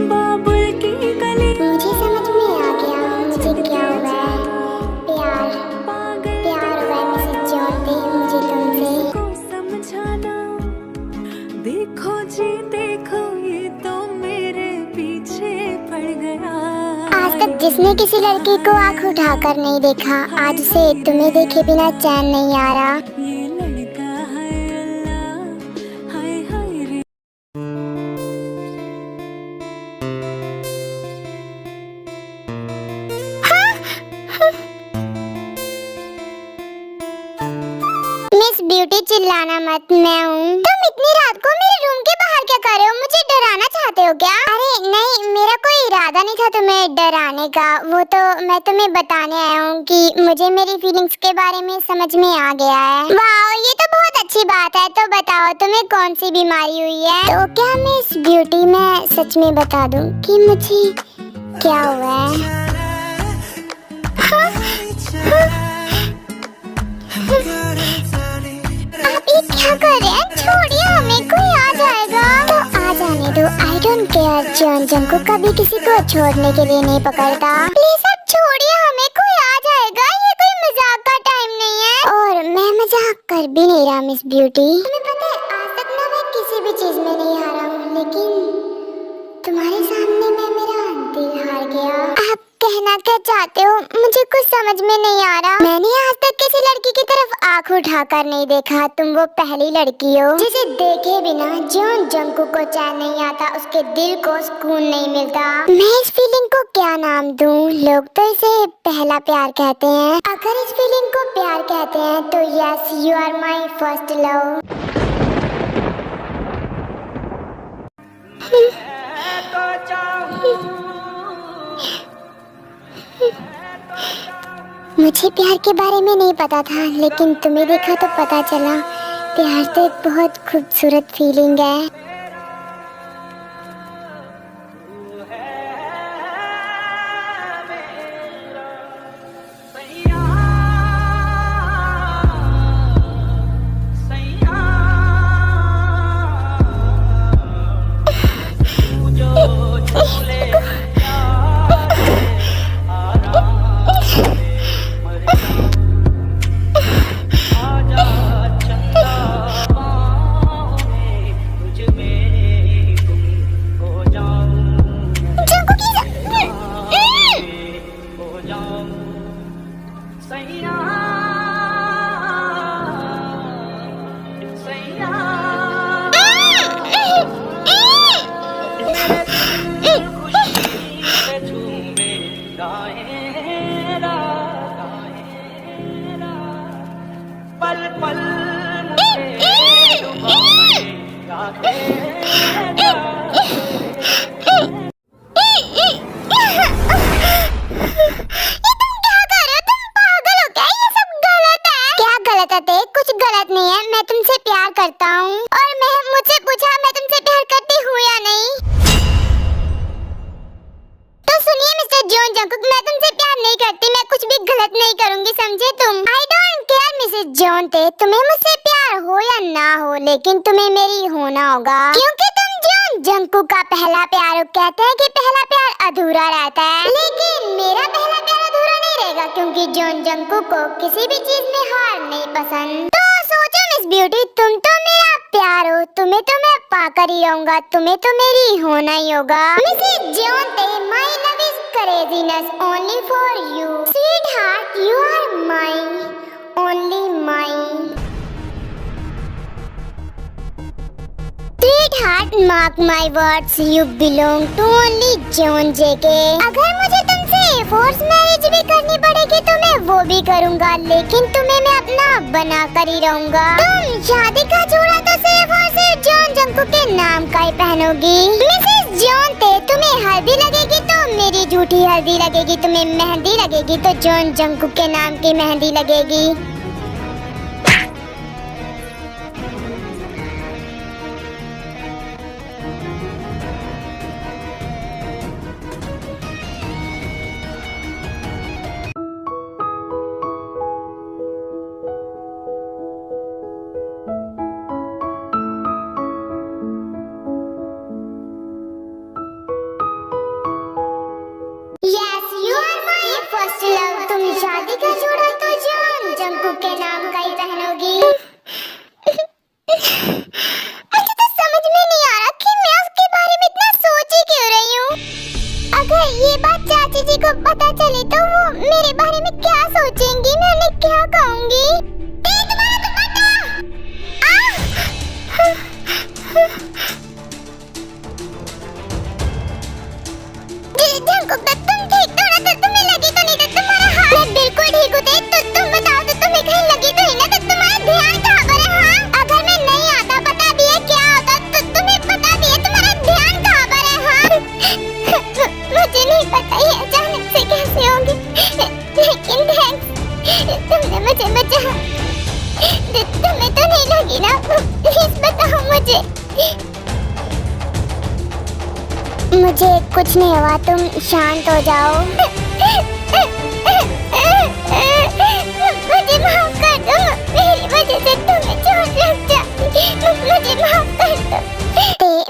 बाबुल की गली। मुझे समझ में आ गया मुझे क्या हुआ है। प्यार प्यार हुआ है मुझसे जोड़ते मुझे तुमसे। को समझाना, देखो जी देखो ये तो मेरे पीछे पड़ गया। आज तक जिसने किसी लड़की को आंख उठाकर नहीं देखा, आज उसे तुम्हें देखे बिना चैन नहीं आ रहा। ये लड़का है अल्लाह, हाय हाय रे। मिस ब्यूटी चिल्लाना मत, मैं हूँ। तुम इतनी रात को मेरे रूम के बाहर क्या कर रहे हो? मुझे डराना चाहते हो क्या? अरे नहीं, मेरा कोई इरादा नहीं था तुम्हें डराने का। वो तो मैं तुम्हें बताने आया हूँ कि मुझे मेरी फीलिंग्स के बारे में समझ में आ गया है। वाह, ये तो बहुत अच्छी बात है। तो बताओ तुम्हें कौन सी बीमारी हुई है? तो क्या मिस ब्यूटी मैं सच में बता दूँ कि मुझे क्या हुआ है? आप ये क्या कर रहे हैं? छोड़िए हमें, कोई आ जाएगा तो आ जाने दो। I don't care. John Jungkook कभी किसी को छोड़ने के लिए नहीं पकड़ता। प्लीज आप छोड़िए हमें, कोई आ जाएगा। ये कोई मजाक का टाइम नहीं है और मैं मजाक कर भी नहीं रहा मिस ब्यूटी। तुम्हें पता है आज तक ना मैं किसी भी चीज में नहीं हारा हूँ, लेकिन तुम्हारे सामने मैं मेरा दिल हार गया। आप कहना क्या चाहते हो? मुझे कुछ समझ में नहीं आ रहा। मैंने आज तक किसी लड़की की तरफ आंख उठाकर नहीं देखा। तुम वो पहली लड़की हो जिसे देखे बिना जॉन जंकुक को चैन नहीं आता, उसके दिल को सुकून नहीं मिलता। मैं इस फीलिंग को क्या नाम दूं? लोग तो इसे पहला प्यार कहते हैं। अगर इस फीलिंग को प्यार कहते हैं तो yes, you are my first love. मुझे प्यार के बारे में नहीं पता था, लेकिन तुम्हें देखा तो पता चला। प्यार तो एक बहुत खूबसूरत फीलिंग है। कुछ गलत नहीं है, मैं तुमसे प्यार करता हूँ और मैं मुझसे पूछा मैं तुमसे प्यार करती हूँ या नहीं। तो सुनिए मिस्टर जॉन जंकुक, मैं तुमसे प्यार नहीं करती, मैं कुछ भी गलत नहीं करूँगी, समझे तुम। I don't care Mrs John ते, तुम्हें मुझसे प्यार हो या ना हो, लेकिन तुम्हें मेरी होना होगा, क्योंकि तुम जॉन जंकुक का पहला प्यार हो। कहते हैं कि पहला प्यार अधूरा रहता है, लेकिन मेरा पहला प्यार अधूरा नहीं रहेगा, क्योंकि जॉन जंकुक को किसी भी चीज में हार नहीं पसंद। तो सोचो मिस ब्यूटी, तुम तो मेरा प्यार हो, तुम्हें तो मैं पाकर ही रहूंगा, तुम्हें तो मेरी होना ही होगा। मिसेस जॉन ते, my love is craziness only for you, sweetheart, you are mine, only mine. Sweetheart, mark my words, you belong to only John JK. अगर मुझे तुमसे फोर्स मैरिज भी करनी पड़ेगी तो मैं वो भी करूँगा, लेकिन तुम्हें मैं अपना बना कर ही रहूँगा। तुम शादी का जोड़ा तो सिर्फ और सिर्फ जॉन जंकुक के नाम का ही पहनोगी। मिसेस जॉन ते, तुम्हें हल्दी लगेगी तो मेरी झूठी हल्दी लगेगी, तुम्हें मेहंदी लगेगी तो जॉन जंकुक के नाम की मेहंदी लगेगी। Yes, you are my first love. तुम शादी का जोड़ा तो जॉन जंकुक के नाम का ही पहनोगी। मुझे तो समझ में नहीं आ रहा कि मैं उसके बारे में इतना सोच ही क्यों रही हूँ। अगर ये बात चाची जी को पता चले तो वो मेरे बारे में क्या सोचेंगी, मैं उन्हें क्या कहूँगी। तुम्हारा दुपट्टा! जंकुक, तुम ठीक तो ना? तो तुम्हें लगी तो नहीं? तो तुम्हारा हाथ? मैं बिल्कुल ठीक हूँ। तो तुम बताओ, तो तुम्हें कहीं लगी तो नहीं ना? तो तुम्हारा ध्यान कहाँ पर है? हाँ, अगर मैं नहीं आता पता भी है क्या होता, तो तुम्हें पता भी है तुम्हारा ध्यान कहाँ पर है? हाँ मुझे नहीं पता ये अचानक से कैसे होगी, लेकिन थैंक्स, तुमने मुझे बचाया। तुम्हें तो नहीं लगी ना? प्लीज बताओ मुझे। मुझे कुछ नहीं हुआ, तुम शांत हो जाओ। मुझे माफ कर दो, मेरी वजह से तुम्हें चोट लग जाती, मुझे माफ कर दो।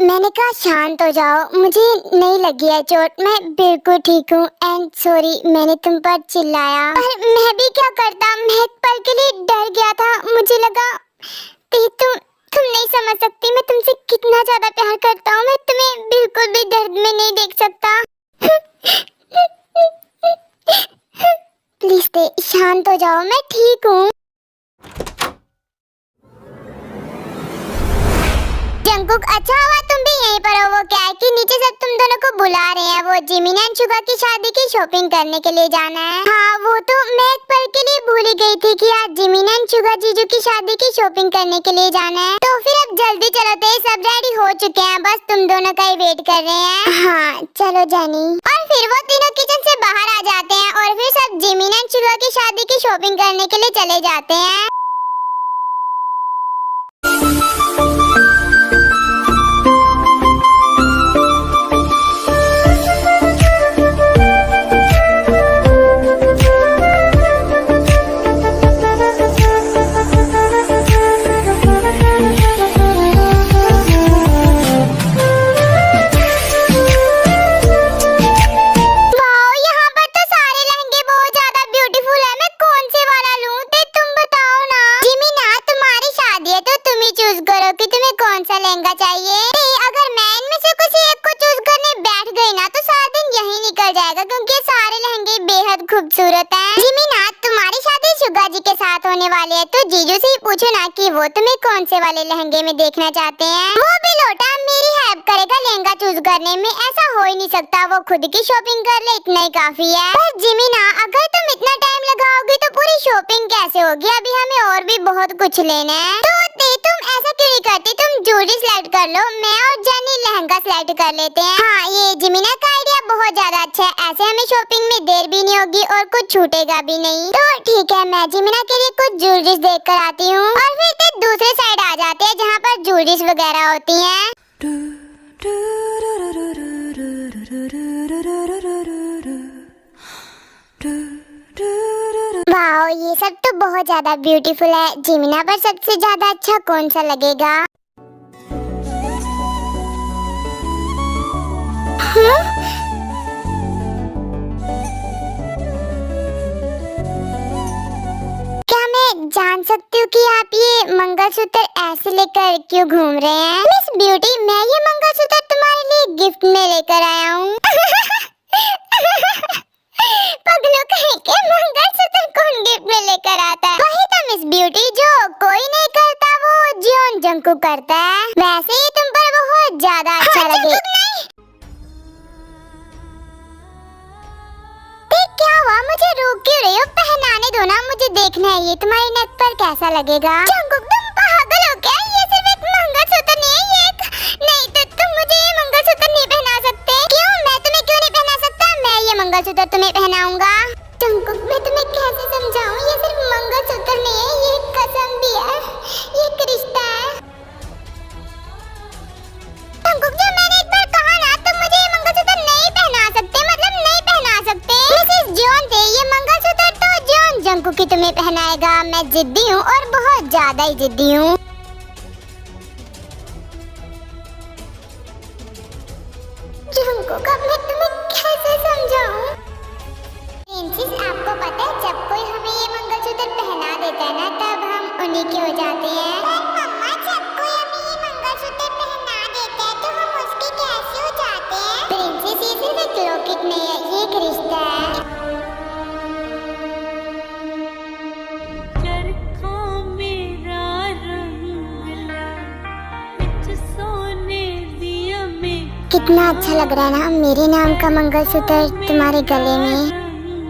मैंने कहा शांत हो जाओ, मुझे नहीं लगी है चोट, मैं बिल्कुल ठीक हूँ। एंड सॉरी, मैंने तुम पर चिल्लाया, पर मैं भी क्या करता, मैं एक पल के लिए डर गया था। मुझे लगा तुम नहीं समझ सकती मैं तुमसे कितना ज्यादा प्यार करता हूँ। मैं तुम्हें बिल्कुल भी दर्द में नहीं देख सकता। प्लीज शांत हो जाओ, मैं ठीक हूँ। जंकुक, अच्छा हुआ तुम भी यहीं पर हो। वो क्या है कि नीचे सब तुम दोनों को बुला रहे हैं, वो जिमिन एंड शुगा की शादी की शॉपिंग करने के लिए जाना है। हाँ, वो तो मैं एक पल के लिए भूल ही गई थी कि आज जिमिन एंड शुगा जीजू की शादी की शॉपिंग करने के लिए जाना है। तो फिर अब जल्दी चलो, तो ये सब रेडी हो चुके हैं, बस तुम दोनों का ही वेट कर रहे हैं। हाँ चलो जानी। और फिर वो तीनों किचन से बाहर आ जाते हैं और फिर सब जिमिन एंड शुगा की शादी की शॉपिंग करने के लिए चले जाते हैं। लहंगा चाहिए। अगर मैं इनमें से किसी एक को चूज करने बैठ गई ना तो सारा दिन यही निकल जाएगा, क्योंकि सारे लहंगे बेहद खूबसूरत हैं। जिमिना, तुम्हारी शादी शुगा जी के साथ होने वाली है, तो जीजू से ही पूछो ना कि वो तुम्हें कौन से वाले लहंगे में देखना चाहते हैं। वो भी लोटा मेरी हेल्प करेगा लहंगा चूज करने में, ऐसा हो ही नहीं सकता। वो खुद की शॉपिंग कर ले, इतना ही काफी है। पर जिमिना, अगर तुम इतना टाइम लगाओगे तो पूरी शॉपिंग कैसे होगी? अभी हमें और भी बहुत कुछ लेना है। तो तुम ऐसा क्यों नहीं करती, तुम ज्वेलरी सिलेक्ट कर लो, मैं और जेनी लहंगा सिलेक्ट कर लेते हैं। हाँ, ये जिमिना का आइडिया बहुत ज्यादा अच्छा है, ऐसे हमें शॉपिंग में देर भी नहीं होगी और कुछ छूटेगा भी नहीं। तो ठीक है, मैं जिमिना के लिए कुछ ज्वेलरी देख कर आती हूँ और फिर दूसरे साइड आ जाते हैं जहाँ पर ज्वेलरी वगैरह होती है। वाओ, ये सब तो बहुत ज्यादा ब्यूटीफुल है। जिमिना पर सबसे ज्यादा अच्छा कौन सा लगेगा? क्या मैं जान सकती हूँ कि आप ये मंगलसूत्र ऐसे लेकर क्यों घूम रहे हैं? मिस ब्यूटी, मैं ये मंगलसूत्र तुम्हारे लिए गिफ्ट में लेकर आया हूँ। पगलू कहीं के, मंगलसूत्र कौन गिफ्ट में लेकर आता है? वही तो मिस ब्यूटी, जो कोई नहीं करता वो जियोन जंगकुक करता है। वैसे ही तुम पर बहुत ज्यादा अच्छा लगे। क्या हुआ, मुझे रोक क्यों रही हो? पहनाने दो ना, मुझे देखना है ये तुम्हारी नेक पर कैसा लगेगा। जंगकुक, तुम पागल हो क्या? ये सिर्फ एक मंगलसूत्र नहीं है, नहीं तो तुम मुझे ये मंगलसूत्र नहीं पहना सकते। क्यों, मैं तुम्हें क्यों नहीं पहना सकता? मैं ये मंगलसूत्र तुम्हें पहनाऊंगा। जंगकुक, मैं तुम्हें कैसे समझाऊं, ये सिर्फ मंगलसूत्र नहीं है, ये एक कसम भी है, ये एक रिश्ता है। जंगकुक, जब मैंने एक बार कहा ना, तुम मुझे ये मंगलसूत्र नहीं पहना सकते, मतलब नहीं पहना सकते। मिसेस जियोन थे, ये मंगलसूत्र तो जियोन जंगकुक ही तुम्हें पहनाएगा। मैं जिद्दी हूँ और बहुत ज्यादा ही जिद्दी हूँ। जंगकुक, अब मैं तुम्हें कैसे समझाऊं? प्रिंसेस, आपको पता है जब कोई हमें ये मंगलसूत्र पहना देता है ना, तब हम उन्हीं के हो जाते हैं। पर मम्मा, जब कोई हमें ये मंगलसूत्र पहना देता है तो हम उसके कैसे हो जाते हैं? प्रिंसेस, ये सिर्फ एक लौकिक नहीं है, ये एक रिश्ता है। चरखा मेरा रंगला, बिच सोने दिया में कितना अच्छा लग रहा है ना मेरे नाम का मंगलसूत्र तुम्हारे गले में।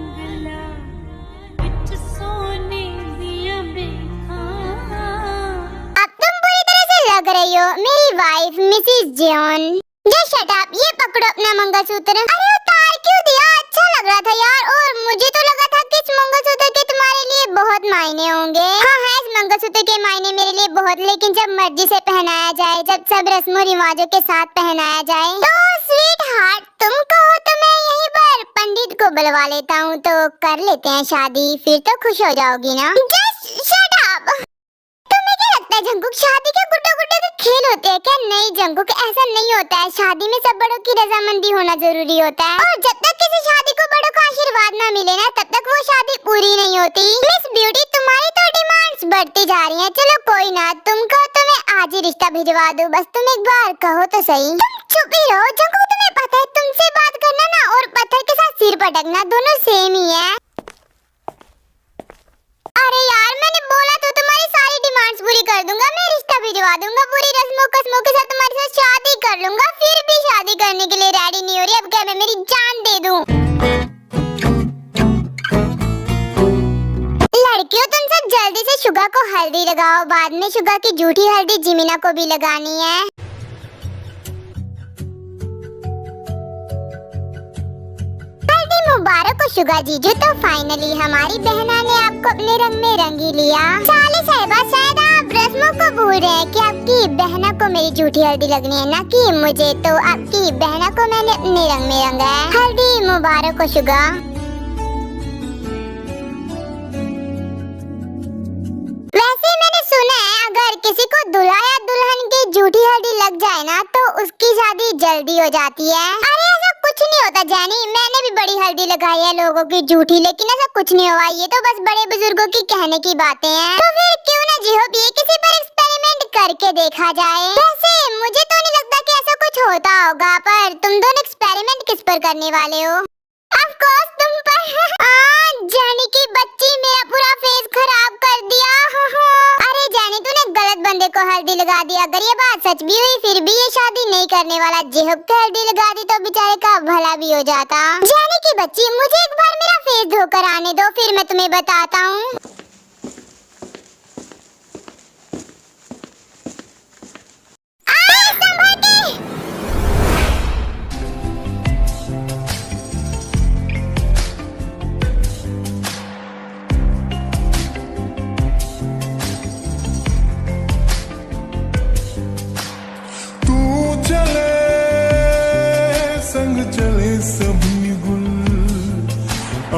रंगला, बिच सोने दिया में अब तुम पूरी तरह से लग रही हो मेरी wife Mrs Jeon. Just shut up, ये पकड़ो अपना मंगलसूत्र। अरे उतार क्यों दिया? अच्छा लग रहा था यार, और मुझे तो लगा था कि इस मंगलसूत्र के तुम्हारे लिए बहुत मायने होंगे। हाँ, इस मंगलसूत्र के मायने मेरे लिए बहुत, लेकिन जब मर्जी से पहनाया जाए, जब सब रस्मों रिवाजों के साथ पहनाया जाए, तो स्वीट हार्ट, तुम कहो तो मैं यहीं पर पंडित को बुलवा लेता हूँ, तो कर लेते हैं शादी, फिर तो खुश हो जाओगी ना। Just shut up. तुम्हें क्या लगता है जंगकुक, शादी के गुड्डे गुड्डे के खेल होते हैं क्या? नहीं जंगकुक, ऐसा नहीं होता है। शादी में सब बड़ों की रजामंदी होना जरूरी होता है, और जब तक किसी शादी को बड़ों का आशीर्वाद ना मिले ना, तब तक वो शादी पूरी नहीं होती। मिस ब्यूटी, तुम्हारी तो डिमांड्स बढ़ती जा रही हैं। चलो कोई ना, तुम कहो तो मैं आज ही रिश्ता भिजवा दूं, बस तुम एक बार कहो तो सही। तुम चुप ही रहो जंगकुक, तुम्हें पता है तुमसे बात करना ना और पत्थर के साथ सिर पटकना दोनों सेम ही है। अरे यार, मैंने बोला तो तुम्हारी सारी डिमांड्स पूरी कर दूंगा, मैं रिश्ता भिजवा दूंगा, पूरी रस्मों कस्मों के साथ तुम्हारे साथ शादी कर लूंगा। फिर भी शादी करने के लिए रेडी नहीं हो रही, अब क्या मैं मेरी जान दे दूं? लड़कियों, तुम सब जल्दी से शुगा को हल्दी लगाओ, बाद में शुगा की झूठी हल्दी जिमिना को भी लगानी है। मुबारक हो शुगा जीजू, तो फाइनली हमारी बहना ने आपको अपने रंग में रंग ही लिया। साले साहिबा, शायद आप रस्मों को भूल रहे हैं कि आपकी बहना को मेरी झूठी हल्दी लगनी है, ना कि मुझे। तो आपकी बहना को मैंने अपने रंग में रंगा है। हल्दी मुबारक हो शुगा। वैसे मैंने सुना है अगर किसी को दूल्हा या दुल्हन की झूठी हल्दी लग जाए ना, तो उसकी शादी जल्दी हो जाती है। अरे ऐसा कुछ नहीं होता जैनी, मैंने भी बड़ी हल्दी लगाई है लोगों की झूठी, लेकिन ऐसा कुछ नहीं हुआ। ये तो बस बड़े बुजुर्गों की कहने की बातें हैं। तो फिर क्यों ना जिहोब ये किसी पर एक्सपेरिमेंट करके देखा जाए। वैसे मुझे तो नहीं लगता कि ऐसा कुछ होता होगा, पर तुम दोनों एक्सपेरिमेंट किस पर करने वाले हो? ऑफ कोर्स तुम पर। जैनी की बच्ची, मेरा पूरा फेस खराब कर दिया। अरे जैनी, तूने गलत बंदे को हल्दी लगा दी। अगर ये बात सच भी हुई, फिर भी ये शादी नहीं करने वाला। जिहोब को हल्दी लगा दी तो बेचारे का भला भी हो जाता। जैनी की बच्ची, मुझे एक बार मेरा फेस धोकर आने दो, फिर मैं तुम्हें बताता हूँ।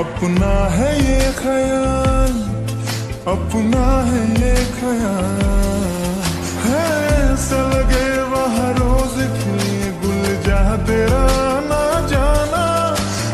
अपना है ये ख्याल, अपना है ये ख्याल, है ऐसा लगे वहाँ रोज खिले गुल जहाँ तेरा ना जाना,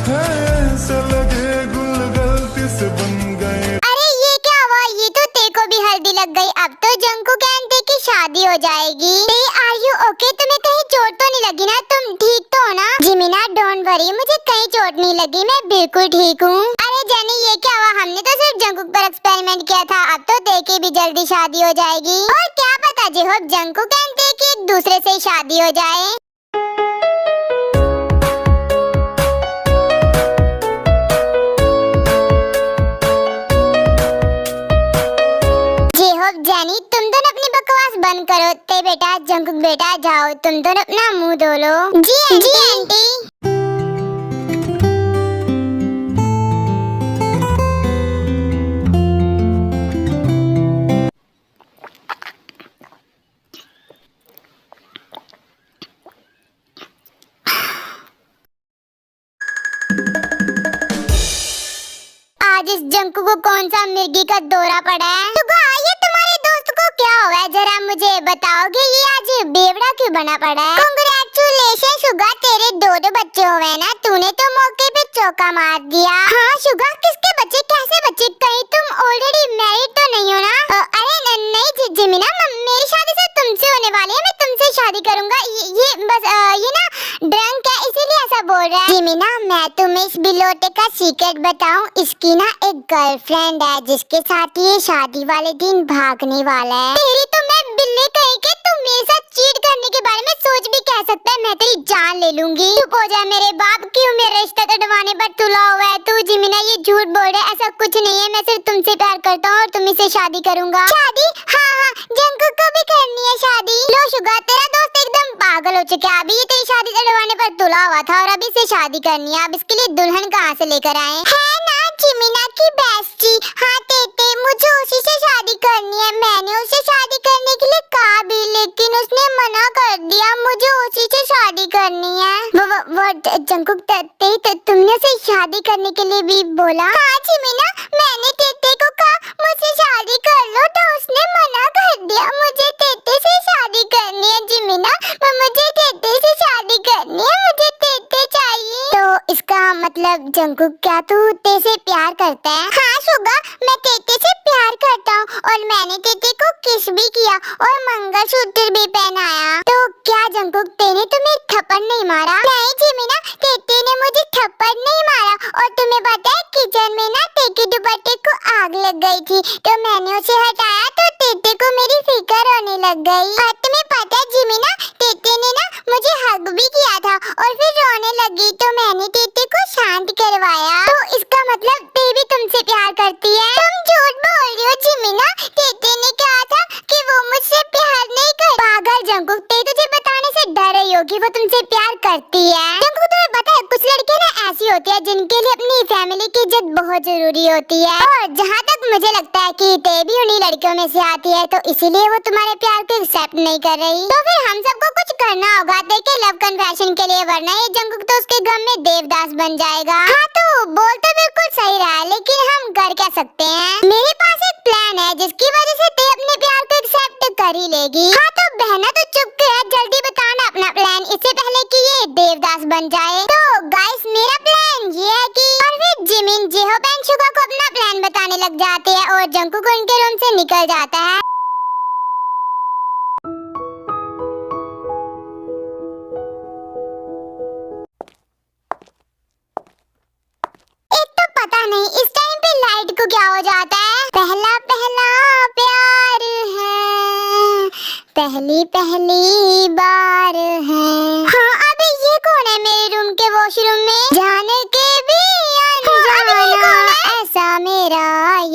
है ऐसा लगे गुल गलती से बन गए। अरे ये क्या हुआ? ये तो तेरे को भी हल्दी लग गई। अब तो जंकू कहते की शादी हो जाएगी। Are you okay? तुम्हें कहीं चोट तो नहीं लगी ना? तुम ठीक तो हो ना? जिमिना डोंट वरी, मुझे कहीं चोट नहीं लगी, मैं बिल्कुल ठीक हूँ। अरे जेनी ये क्या हुआ? हमने तो सिर्फ जंकुक पर एक्सपेरिमेंट किया था, अब तो देखी भी जल्दी शादी हो जाएगी। और क्या पता जी होप जंकुक कहते कि एक दूसरे से शादी हो जाए। जेनी तुम दोनों अपनी बकवास बंद करो। ते बेटा जंकुक बेटा जाओ तुम दोनों अपना मुंह धो लो। जी आंटी। आज इस जंकू को कौन सा मिर्गी का दौरा पड़ा है? ये तुम्हारे दोस्त को क्या हुआ है? जरा मुझे बताओगे? ये आज बेवड़ा क्यों बना पड़ा है? कांग्रेचुलेशन शुगा, तेरे दो बच्चे हुए ना, तूने तो मौके पे चौका मार दिया। हाँ शुगा, किसके बच्चे? कैसे बच्चे? कहीं तुम ऑलरेडी मैरिड तो नहीं हो ना? अरे नहीं जिमिना, मेरी शादी से तुमसे होने वाली है, मैं तुमसे शादी करूंगा। ये बस ये ना ड्रंक है इसीलिए ऐसा बोल रहा है। जिमिना मैं तुम्हें इस बिलोटे का सीक्रेट बताऊं, इसकी ना एक गर्लफ्रेंड है जिसके साथ ये शादी वाले दिन भागने वाला है। तेरी तो मैं बिल्ली कहीं के, तू मेरे साथ चीट करने के बारे में सोच भी कह सकता है, मैं तेरी जान ले लूंगी। चुप हो जा मेरे बाप, क्यों मेरा रिश्ता तोड़वाने पर तुला हुआ है तू? जिमिना ये झूठ बोल रहा है, ऐसा कुछ नहीं है, मैं सिर्फ तुमसे प्यार करता हूँ और तुम्ही से शादी करूंगा। शादी? हाँ जंकुक को भी करनी है शादी। लो शुगा, तेरा दोस्त एकदम पागल हो चुका है, अभी ये तेरी शादी तोड़वाने पर तुला हुआ था और अभी से शादी करनी है। अब इसके लिए दुल्हन कहाँ से लेकर आए? है ना जिमिना की बेस्टी। हाँ तेते, मुझे उसी से शादी करनी है। मैंने उसे शादी करने के लिए कहा भी, लेकिन उसने मना कर दिया। मुझे उसी से शादी करनी है। वो जंकुक तुमने उसे शादी करने के लिए भी बोला? हाँ जिमिना, मैंने तेते को कहा मुझसे शादी कर लो तो उसने मना कर दिया। मुझे तेते से शादी करनी है जिमिना, मुझे तेते से शादी करनी है, मुझे तेते चाहिए। तो इसका मतलब जंकुक क्या तू तेते से प्यार करता है? हाँ शुगा, मैं तेते से प्यार करता हूँ और मैंने तेते को किस भी किया और मंगलसूत्र भी पहनाया। तो क्या जंकुक तेने तुम्हें थप्पड़ नहीं मारा? नहीं जिमिना, तेते ने मुझे थप्पड़ नहीं मारा। और तुम्हें पता है किचन में ना तेके दुपट्टे को आग लग गई थी, तो मैंने उसे हटाया तो तेते को मेरी फिक्र होने लग गई। और तुम्हें पता है जिमिना, तेते ने ना मुझे हग भी किया था और फिर रोने लगी तो मैंने तेते को शांत करवाया। तो इसका मतलब ते भी तुमसे प्यार करती है? तुम झूठ बोल रही हो जिमिना, तेते ने कहा था कि वो मुझसे प्यार नहीं कर। पागल जंकुक, ते तुझे बताने से डर रही होगी वो तुमसे प्यार करती है। जंकुक तुम्हें पता है कुछ लड़कियां ना ऐसी होती है जिनके लिए अपनी फैमिली की इज्जत बहुत जरूरी होती है, और जहाँ तक मुझे लगता है कि ते भी उन्हीं लड़कियों में से आती है, तो इसीलिए वो तुम्हारे प्यार को एक्सेप्ट नहीं कर रही। तो फिर हम सबको कुछ करना होगा देखे लव कन्फेशन के लिए, वरना ये जंकुक तो उसके गम में देवदास बन जाएगा। हाँ तो बोल तो बिल्कुल सही रहा है, लेकिन हम कर क्या सकते हैं? मेरे पास एक प्लान है जिसकी वजह से ते अपने प्यार को एक्सेप्ट कर ही लेगी। हाँ तो बहना तो चुप कर, जल्दी बताना अपना प्लान, इससे पहले कि ये देवदास बन जाए। तो गाइस मेरा प्लान ये है कि और फिर जिमिन जेहोप एंड शुगा को अपना प्लान बताने लग जाते हैं और जंकुक उनके रूम से निकल जाता है। पता नहीं इस टाइम पे लाइट को क्या हो जाता है। पहला पहला प्यार है, पहली पहली बार है। हाँ अबे ये कौन है मेरे रूम के वॉशरूम में? जाने के भी अनजाना ऐसा मेरा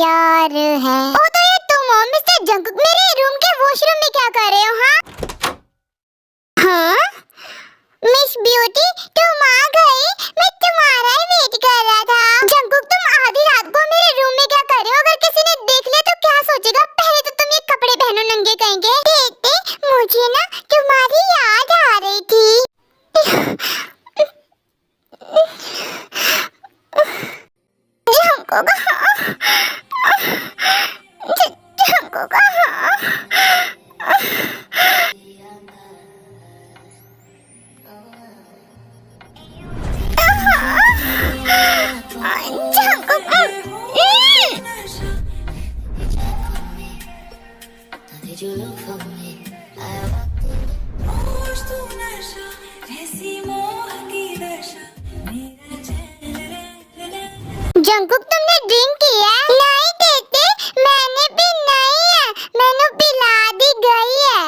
यार है। ओ तो ये तुम हो मिस्टर जंकुक, मेरे रूम के वॉशरूम में क्या कर रहे हो? हाँ मिस ब्यूटी तुम आ गई, मैं तुम्हारा ही वेट कर रहा था। जंकुक तुम आधी रात को मेरे रूम में क्या कर रहे हो? अगर किसी ने देख लिया तो क्या सोचेगा? पहले तो तुम ये कपड़े पहनो नंगे कहेंगे। देखते मुझे ना तुम्हारी याद आ रही थी। होश तू नशा ऐसी मोह की दशा मेरा चैन जंकुक तुमने ड्रिंक किया? नहीं देते, मैंने भी नहीं है, मैंने पिला दी गई है।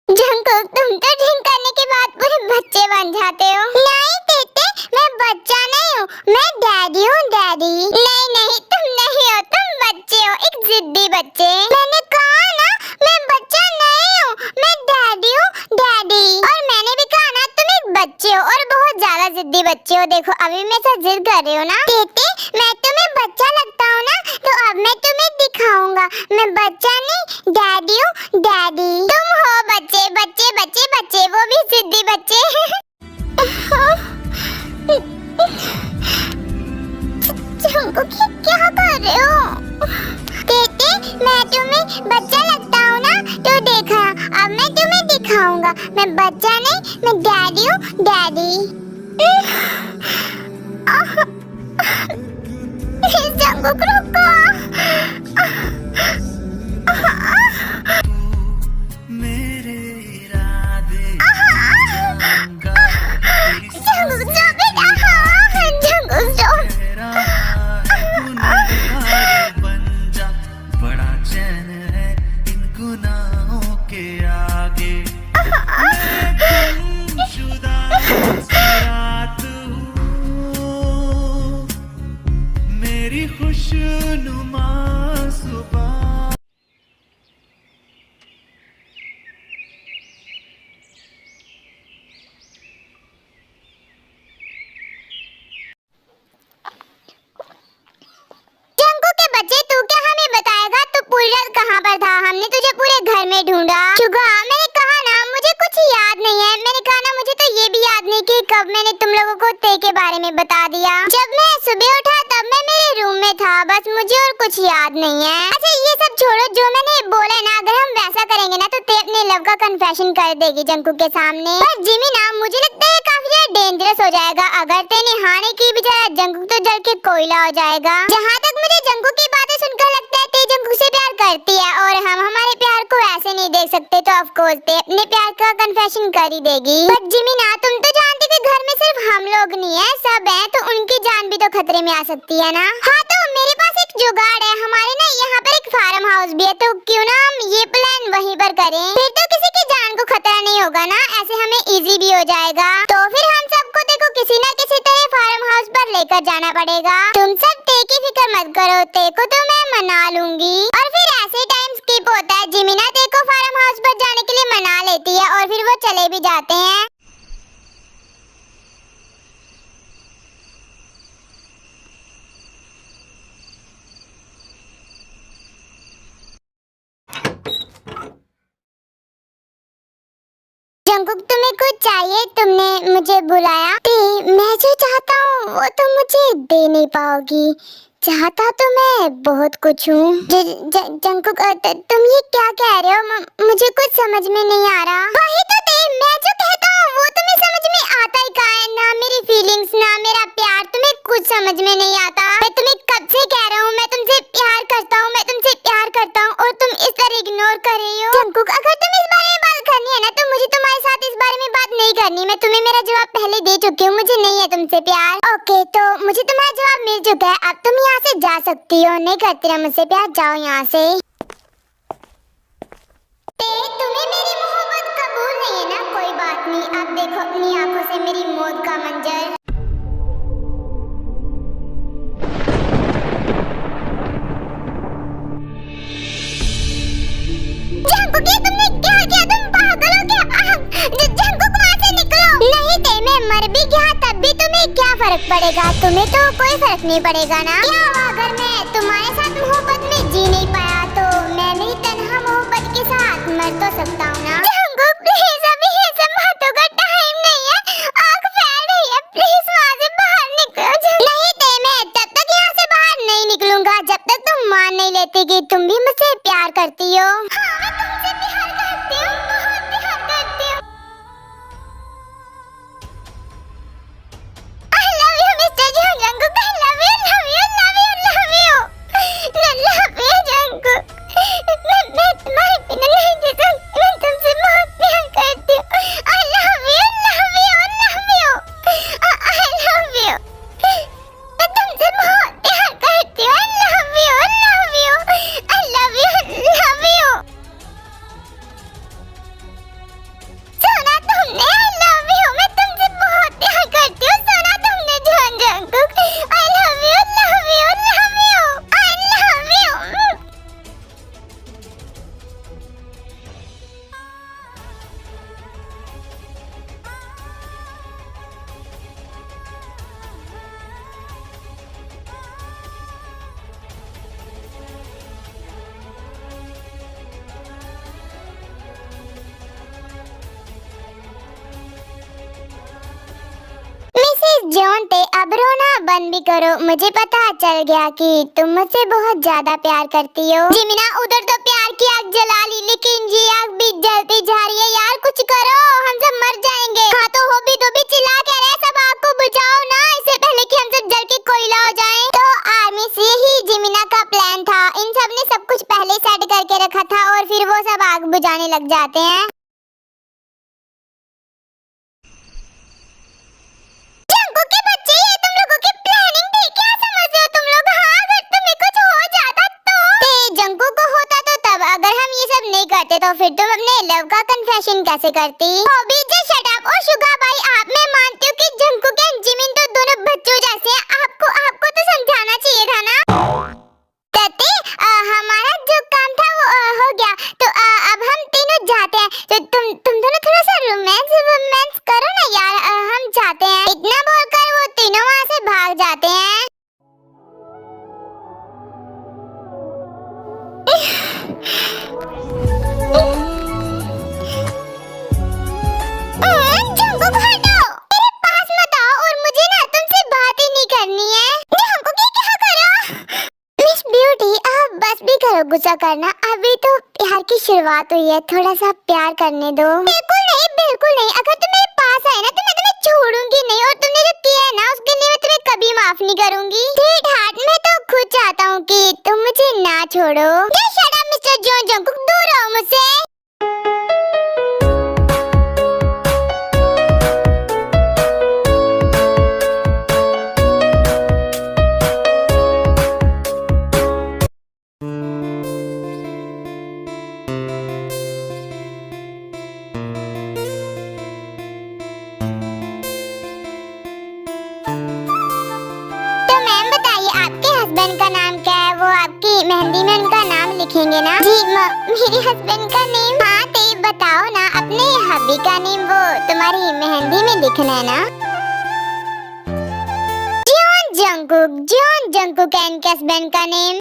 जंकुक तुम तो ड्रिंक करने के बाद पूरे बच्चे बन जाते हो। नहीं देते, मैं बच्चा नहीं हूँ, मैं डैडी हूँ, डैडी। नहीं नहीं तुम नहीं हो, तुम बच्चे हो, एक जिद्दी बच्चे। मैंने कहा ना मैं बच्चा नहीं हूँ, मैं डैडी हूँ, डैडी। और मैंने भी कहा ना तुम एक बच्चे हो और बहुत ज्यादा जिद्दी बच्चे हो। देखो अभी मेरे साथ जिद कर रहे हो ना। देते मैं तुम्हें बच्चा लगता हूँ ना, तो अब मैं तुम्हें दिखाऊंगा मैं बच्चा नहीं डैडी हूँ, डैडी। तुम हो बच्चे बच्चे बच्चे बच्चे, वो भी जिद्दी बच्चे। जंकुक क्या कर रहे हो? देते मैं तुम्हें बच्चा लगता हूँ ना, तो देखा अब मैं तुम्हें दिखाऊंगा मैं बच्चा नहीं मैं डैडी हूँ, डैडी। जंकुक रुको। मेरे इरादे जंकुक जो बेटा, जंकुक जो। बन जा, बड़ा चैन है इन गुनाहों के आगे। मैं गुमशुदा रात हूँ, मेरी खुशनुमा सुबह। जंकुक के बच्चे तू क्या हमें बताएगा तू पूरी रात कहाँ पर था? हमने तुझे पूरे घर में ढूंढा। शुगा मैंने कहा ना मुझे कुछ याद नहीं है। मैंने कहा ना मुझे तो ये भी याद नहीं कि कब मैंने तुम लोगों को ते के बारे में बता दिया। जब मैं सुबह उठा तब मैं मेरे रूम में था, बस मुझे और कुछ याद नहीं है। अच्छा ये सब छोड़ो, जो मैंने बोला ना अगर हम वैसा करेंगे ना तो ते अपने लव का कन्फेशन कर देगी जंकुक के सामने। पर जिमी ना मुझे लगता है काफी ज्यादा डेंजरस हो जाएगा। अगर ते नहाने की बजाय जंकुक तो जल के कोयला हो जाएगा। जहाँ तक मुझे जंकुक की बातें सुनकर लगता है ते जंकुक से प्यार करती है और हम हमारे प्यार को ऐसे नहीं देख सकते, तो ऑफ कोर्स ते अपने प्यार का कन्फेशन कर ही देगी। बट जिमी ना तुम तो जानती कि घर में सिर्फ हम लोग नहीं है, सब हैं, तो उनकी जान भी तो खतरे में आ सकती है ना। हाँ तो मेरे पास एक जुगाड़ है, हमारे ना यहाँ पर एक फार्म हाउस भी है, तो क्यों ना हम ये प्लान वहीं पर करें, फिर तो किसी की जान को खतरा नहीं होगा ना, ऐसे हमें इजी भी हो जाएगा। तो फिर हम सबको देखो किसी ना किसी तरह फार्म हाउस पर लेकर जाना पड़ेगा। तुम सब ते की फिक्र मत करो, ते को तो मैं मना लूंगी। और फिर ऐसे टाइम स्किप होता है, जिमिना ते को फार्म हाउस पर जाने के लिए मना लेती है और फिर वो चले भी जाते हैं। जंकुक तुम्हें कुछ चाहिए? तुमने मुझे बुलाया? मैं जो चाहता हूँ वो तो मुझे दे नहीं पाओगी। चाहता तो मैं बहुत कुछ हूँ। जंकुक तुम ये क्या कह रहे हो? मुझे कुछ समझ में नहीं आ रहा। वही तो मैं जो कहता हूँ वो तुम्हें समझ में आता ही कहाँ है? ना मेरी फीलिंग्स ना मेरा प्यार, तुम्हें कुछ समझ में नहीं आता। मैं तुम्हें कब से कह रहा हूँ मैं तुमसे प्यार करता हूँ, मैं तुमसे प्यार करता हूँ, और तुम इस तरह इग्नोर कर रही हो। जंकुक अगर तुम इस बारे में बात करनी है ना तो मुझे तुम्हारे साथ इस बारे में बात नहीं करनी। मैं तुम्हें मेरा जवाब पहले दे चुकी हूँ, मुझे नहीं है तुमसे प्यार। ओके तो मुझे तुम्हारा जवाब मिल चुका है, अब तुम यहाँ से जा सकती हो। नहीं करती ना मुझसे प्यार, जाओ यहाँ से। तुम्हें मेरी मोहब्बत कबूल नहीं है ना? कोई बात नहीं, अब देखो अपनी आंखों से मेरी मौत का मंजर। जंकुक ये तुमने क्या किया? तुम पागल हो क्या? जंकुक वहाँ से निकलो। नहीं ते मैं मर भी गया तब भी तुम्हें क्या फर्क पड़ेगा? तुम्हें तो कोई फर्क नहीं पड़ेगा ना। क्या हुआ अगर मैं तुम्हारे साथ मोहब्बत में जी नहीं पाया तो मैं मेरी तन्हा मोहब्बत के साथ मर तो सकता हूँ ना। जंकुक प्लीज अभी ये सब बातों का टाइम नहीं है, आँख फैल रही है, प्लीज वहाँ से बाहर निकलो। नहीं ते मैं तब तक यहाँ से बाहर नहीं निकलूंगा जब तक तुम मान नहीं लेती कि तुम भी मुझसे प्यार करती हो। हाँ मैं तुमसे प्यार करती हूँ, बहुत प्यार करती हूँ। I love you Mr. Jungkook, I love you, love you, love you, love you, love you Jungkook। बंद भी करो, मुझे पता चल गया कि तुम मुझसे बहुत ज्यादा प्यार करती हो। जिमिना उधर तो प्यार की आग जला ली, लेकिन ये आग भी जलती जा रही है। यार कुछ करो, हम सब मर जाएंगे। हाँ तो हो भी चिल्ला कह रहे, सब आग को बुझाओ ना, इससे पहले कि हम सब जल के कोयला हो जाएं। तो आर्मी से ही जिमिना का प्लान था। इन सब ने सब कुछ पहले सेट करके रखा था और फिर वो सब आग बुझाने लग जाते हैं। जंगू के बच्चे, ये तुम लोगों की प्लानिंग थी क्या? समझ रहे हो तुम लोग? हाँ, अगर तुम्हें कुछ हो जाता तो जंगू को होता तो तब, अगर हम ये सब नहीं करते तो फिर तुम अपने लव का कन्फेशन कैसे करती? Bobby just shut up. और शुगा भाई, आप मैं मानती हूँ कि जंगू के जिमिन तो दोनों बच्चों जैसे हैं। आपको तो समझाना चाहिए था ना। तते, हमारा जो काम था वो हो गया, तो अब हम तीनों जाते हैं। तो तुम दोनों थोड़ा सा रोमांस करो ना यार, हम जाते हैं। इतना बोलकर वो तीनों वहाँ से भाग जाते हैं। जंगू हटो, मेरे पास मत आओ, और मुझे ना तुमसे बात ही नहीं करनी है। हमको क्या करो? मिस ब्यूटी, आप बस भी करो गुस्सा करना, अभी तो प्यार की शुरुआत हुई है, थोड़ा सा प्यार करने दो। बिल्कुल नहीं, बिल्कुल नहीं। अगर तुम मेरे पास आए ना तो मैं तुम्हें छोड़ूंगी नहीं, और तुमने जो किया है ना उसके लिए मैं तुम्हें कभी माफ नहीं करूंगी। ठीक हार्ट, मैं तो खुद चाहता हूँ कि तुम मुझे ना छोड़ो। Shut up mister John Jungkook, दूर रहो मुझसे। हस्बैंड का नाम क्या है? वो आपकी मेहंदी में उनका नाम लिखेंगे ना? जी मेरे हस्बैंड का नेम? हाँ ते बताओ ना, अपने हबी का नेम वो तुम्हारी मेहंदी में लिखना है ना? जॉन जंकुक है इनके हस्बैंड का नेम।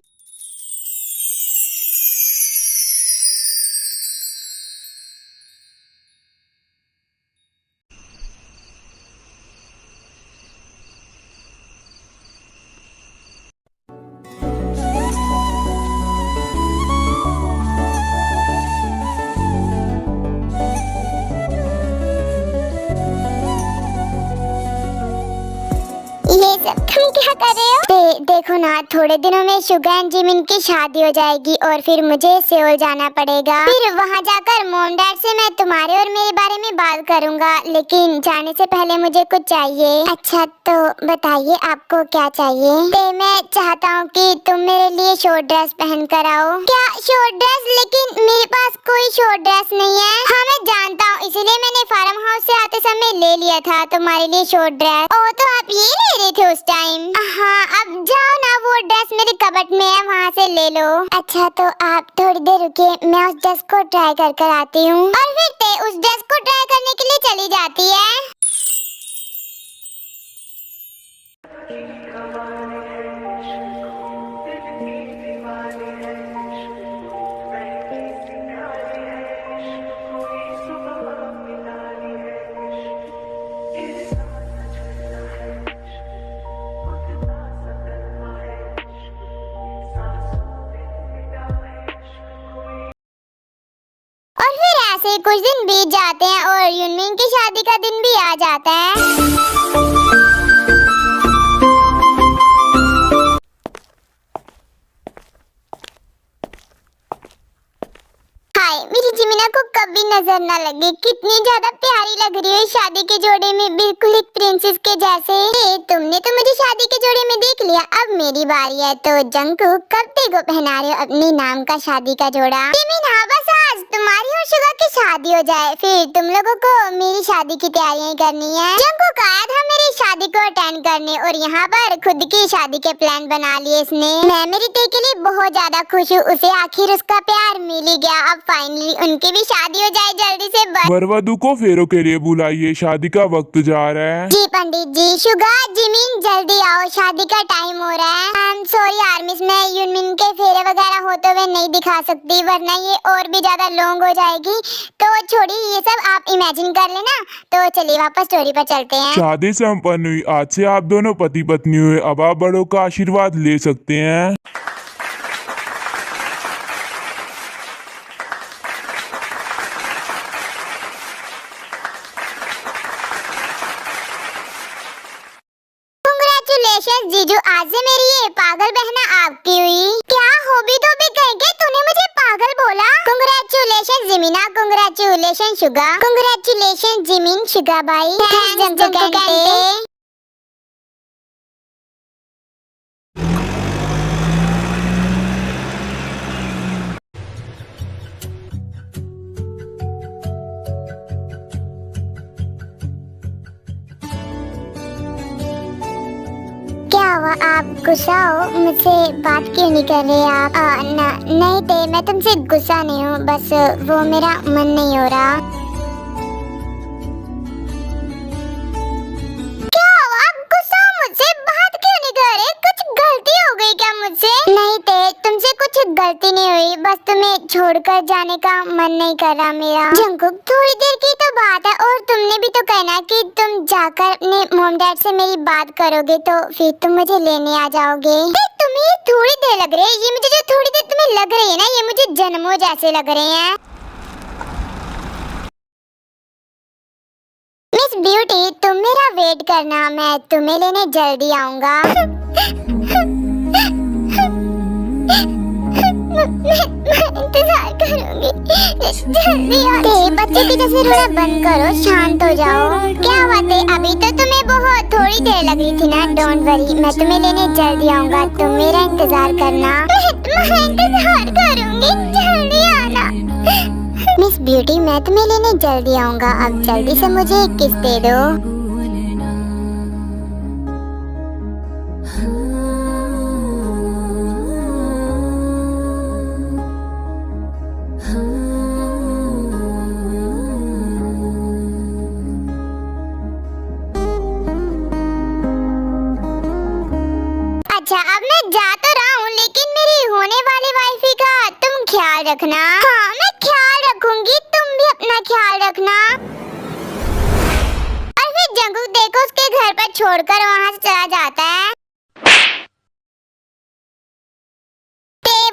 तुम क्या कर रहे हो? देखो ना, थोड़े दिनों में शुगा एंड जिमिन की शादी हो जाएगी और फिर मुझे सेओल जाना पड़ेगा। फिर वहाँ जाकर मॉम डैड से मैं तुम्हारे और मेरे बारे में बात करूँगा, लेकिन जाने से पहले मुझे कुछ चाहिए। अच्छा तो बताइए आपको क्या चाहिए? मैं चाहता हूँ कि तुम मेरे लिए शॉर्ट ड्रेस पहन कर आओ। क्या शॉर्ट ड्रेस? लेकिन मेरे पास कोई शॉर्ट ड्रेस नहीं है। हाँ मैं जानता हूँ, इसीलिए मैंने फार्म हाउस से आते समय ले लिया था तुम्हारे लिए शॉर्ट ड्रेस। ओ तो आप ये ले रहे थे उस टाइम? हाँ, अब जाओ ना, वो ड्रेस मेरे कबर्ड में है, वहाँ से ले लो। अच्छा तो आप थोड़ी देर रुकिए, मैं उस ड्रेस को ट्राई कर आती हूँ। और फिर ते उस ड्रेस को ट्राई करने के लिए चली जाती है। ऐसे कुछ दिन बीत जाते हैं और यूनमिन की शादी का दिन भी आ जाता है। मेरी जिमिना को कभी नजर न लगे, कितनी ज्यादा प्यारी लग रही है शादी के जोड़े में, बिल्कुल एक प्रिंसेस के जैसे। तुमने तो मुझे शादी के जोड़े में देख लिया, अब मेरी बारी है। तो जंकुक कब तेको पहना रहे हो अपने नाम का शादी का जोड़ा? जिमिन हाँ, बस आज तुम्हारी और शुगा की शादी हो जाए, फिर तुम लोगों को मेरी शादी की तैयारियां करनी है। जंकुक आया था मेरी शादी को अटेंड करने और यहाँ पर खुद की शादी के प्लान बना लिए इसने। मैं मेरी ते के लिए बहुत ज्यादा खुश हूँ, उसे आखिर उसका प्यार मिल ही गया। अब फाइनली उनकी भी शादी हो जाए जल्दी से। वरवधु को फेरों के लिए बुलाइए, शादी का वक्त जा रहा है। जी पंडित जी। शुगा जिमिन जल्दी आओ, शादी का टाइम हो रहा है। आई एम सॉरी आर्मिस, मैं यूनमिन के फेरे वगैरह होते हुए नहीं दिखा सकती, वरना ये और भी ज्यादा लॉन्ग हो जाएगी। तो छोड़िए ये सब, आप इमेजिन कर लेना। तो चलिए वापस स्टोरी पर चलते हैं। शादी संपन्न हुई, आज से आप दोनों पति पत्नी हुए, अब आप बड़ों का आशीर्वाद ले सकते हैं। कांग्रेचुलेशन जीजू, आज से मेरी ये पागल बहना आपकी हुई। क्या हॉबी तो भी कहेंगे, तूने मुझे पागल बोला। कांग्रेचुलेशन जिमिना, congratulation Suga, congratulation Jimin Suga भाई। थैंक्स जंकू कैंटे। क्या हुआ, आप गुस्सा हो? मुझसे बात क्यों नहीं कर रहे आप? नहीं थे, मैं तुमसे गुस्सा नहीं हूँ, बस वो मेरा मन नहीं हो रहा। क्या हुआ, आप गुस्सा हो मुझसे? बात क्यों नहीं कर रहे? कुछ गलती हो गई क्या मुझसे? नहीं थे, तुमसे कुछ गलती नहीं हुई, बस तुम्हें छोड़कर जाने का मन नहीं कर रहा मेरा। जंकुक, थोड़ी देर की तो बात है, और तुमने भी तो कहना कि तुम जाकर अपने मॉम डैड से मेरी बात करोगे, तो फिर तुम मुझे लेने आ जाओगे। तुम्हें ये थोड़ी देर लग रही है, ये मुझे जो थोड़ी देर तुम्हें लग रही है ना, ये मुझे जन्मों जैसे लग रहे हैं। मिस ब्यूटी, तुम मेरा वेट करना, मैं तुम्हें लेने जल्दी आऊंगा। मैं इंतजार करूंगी, जल्दी आते। बच्चे की जैसे रोना बंद करो, शांत हो जाओ। क्या बात है, अभी तो तुम्हें बहुत थोड़ी देर लग रही थी ना। डोंट वरी, मैं तुम्हें लेने जल्दी आऊंगा, तुम मेरा इंतजार करना। मैं इंतजार करूंगी, जल्दी आना। मिस ब्यूटी, मैं तुम्हें लेने जल्दी आऊंगा, अब जल्दी से मुझे एक किस दे दो। अच्छा, अब मैं जा तो रहा हूँ, लेकिन मेरी होने वाली वाइफी का तुम ख्याल रखना। हाँ, मैं ख्याल रखूंगी, तुम भी अपना ख्याल रखना। और फिर जंकुक देखो उसके घर पर छोड़कर वहाँ से चला जाता है।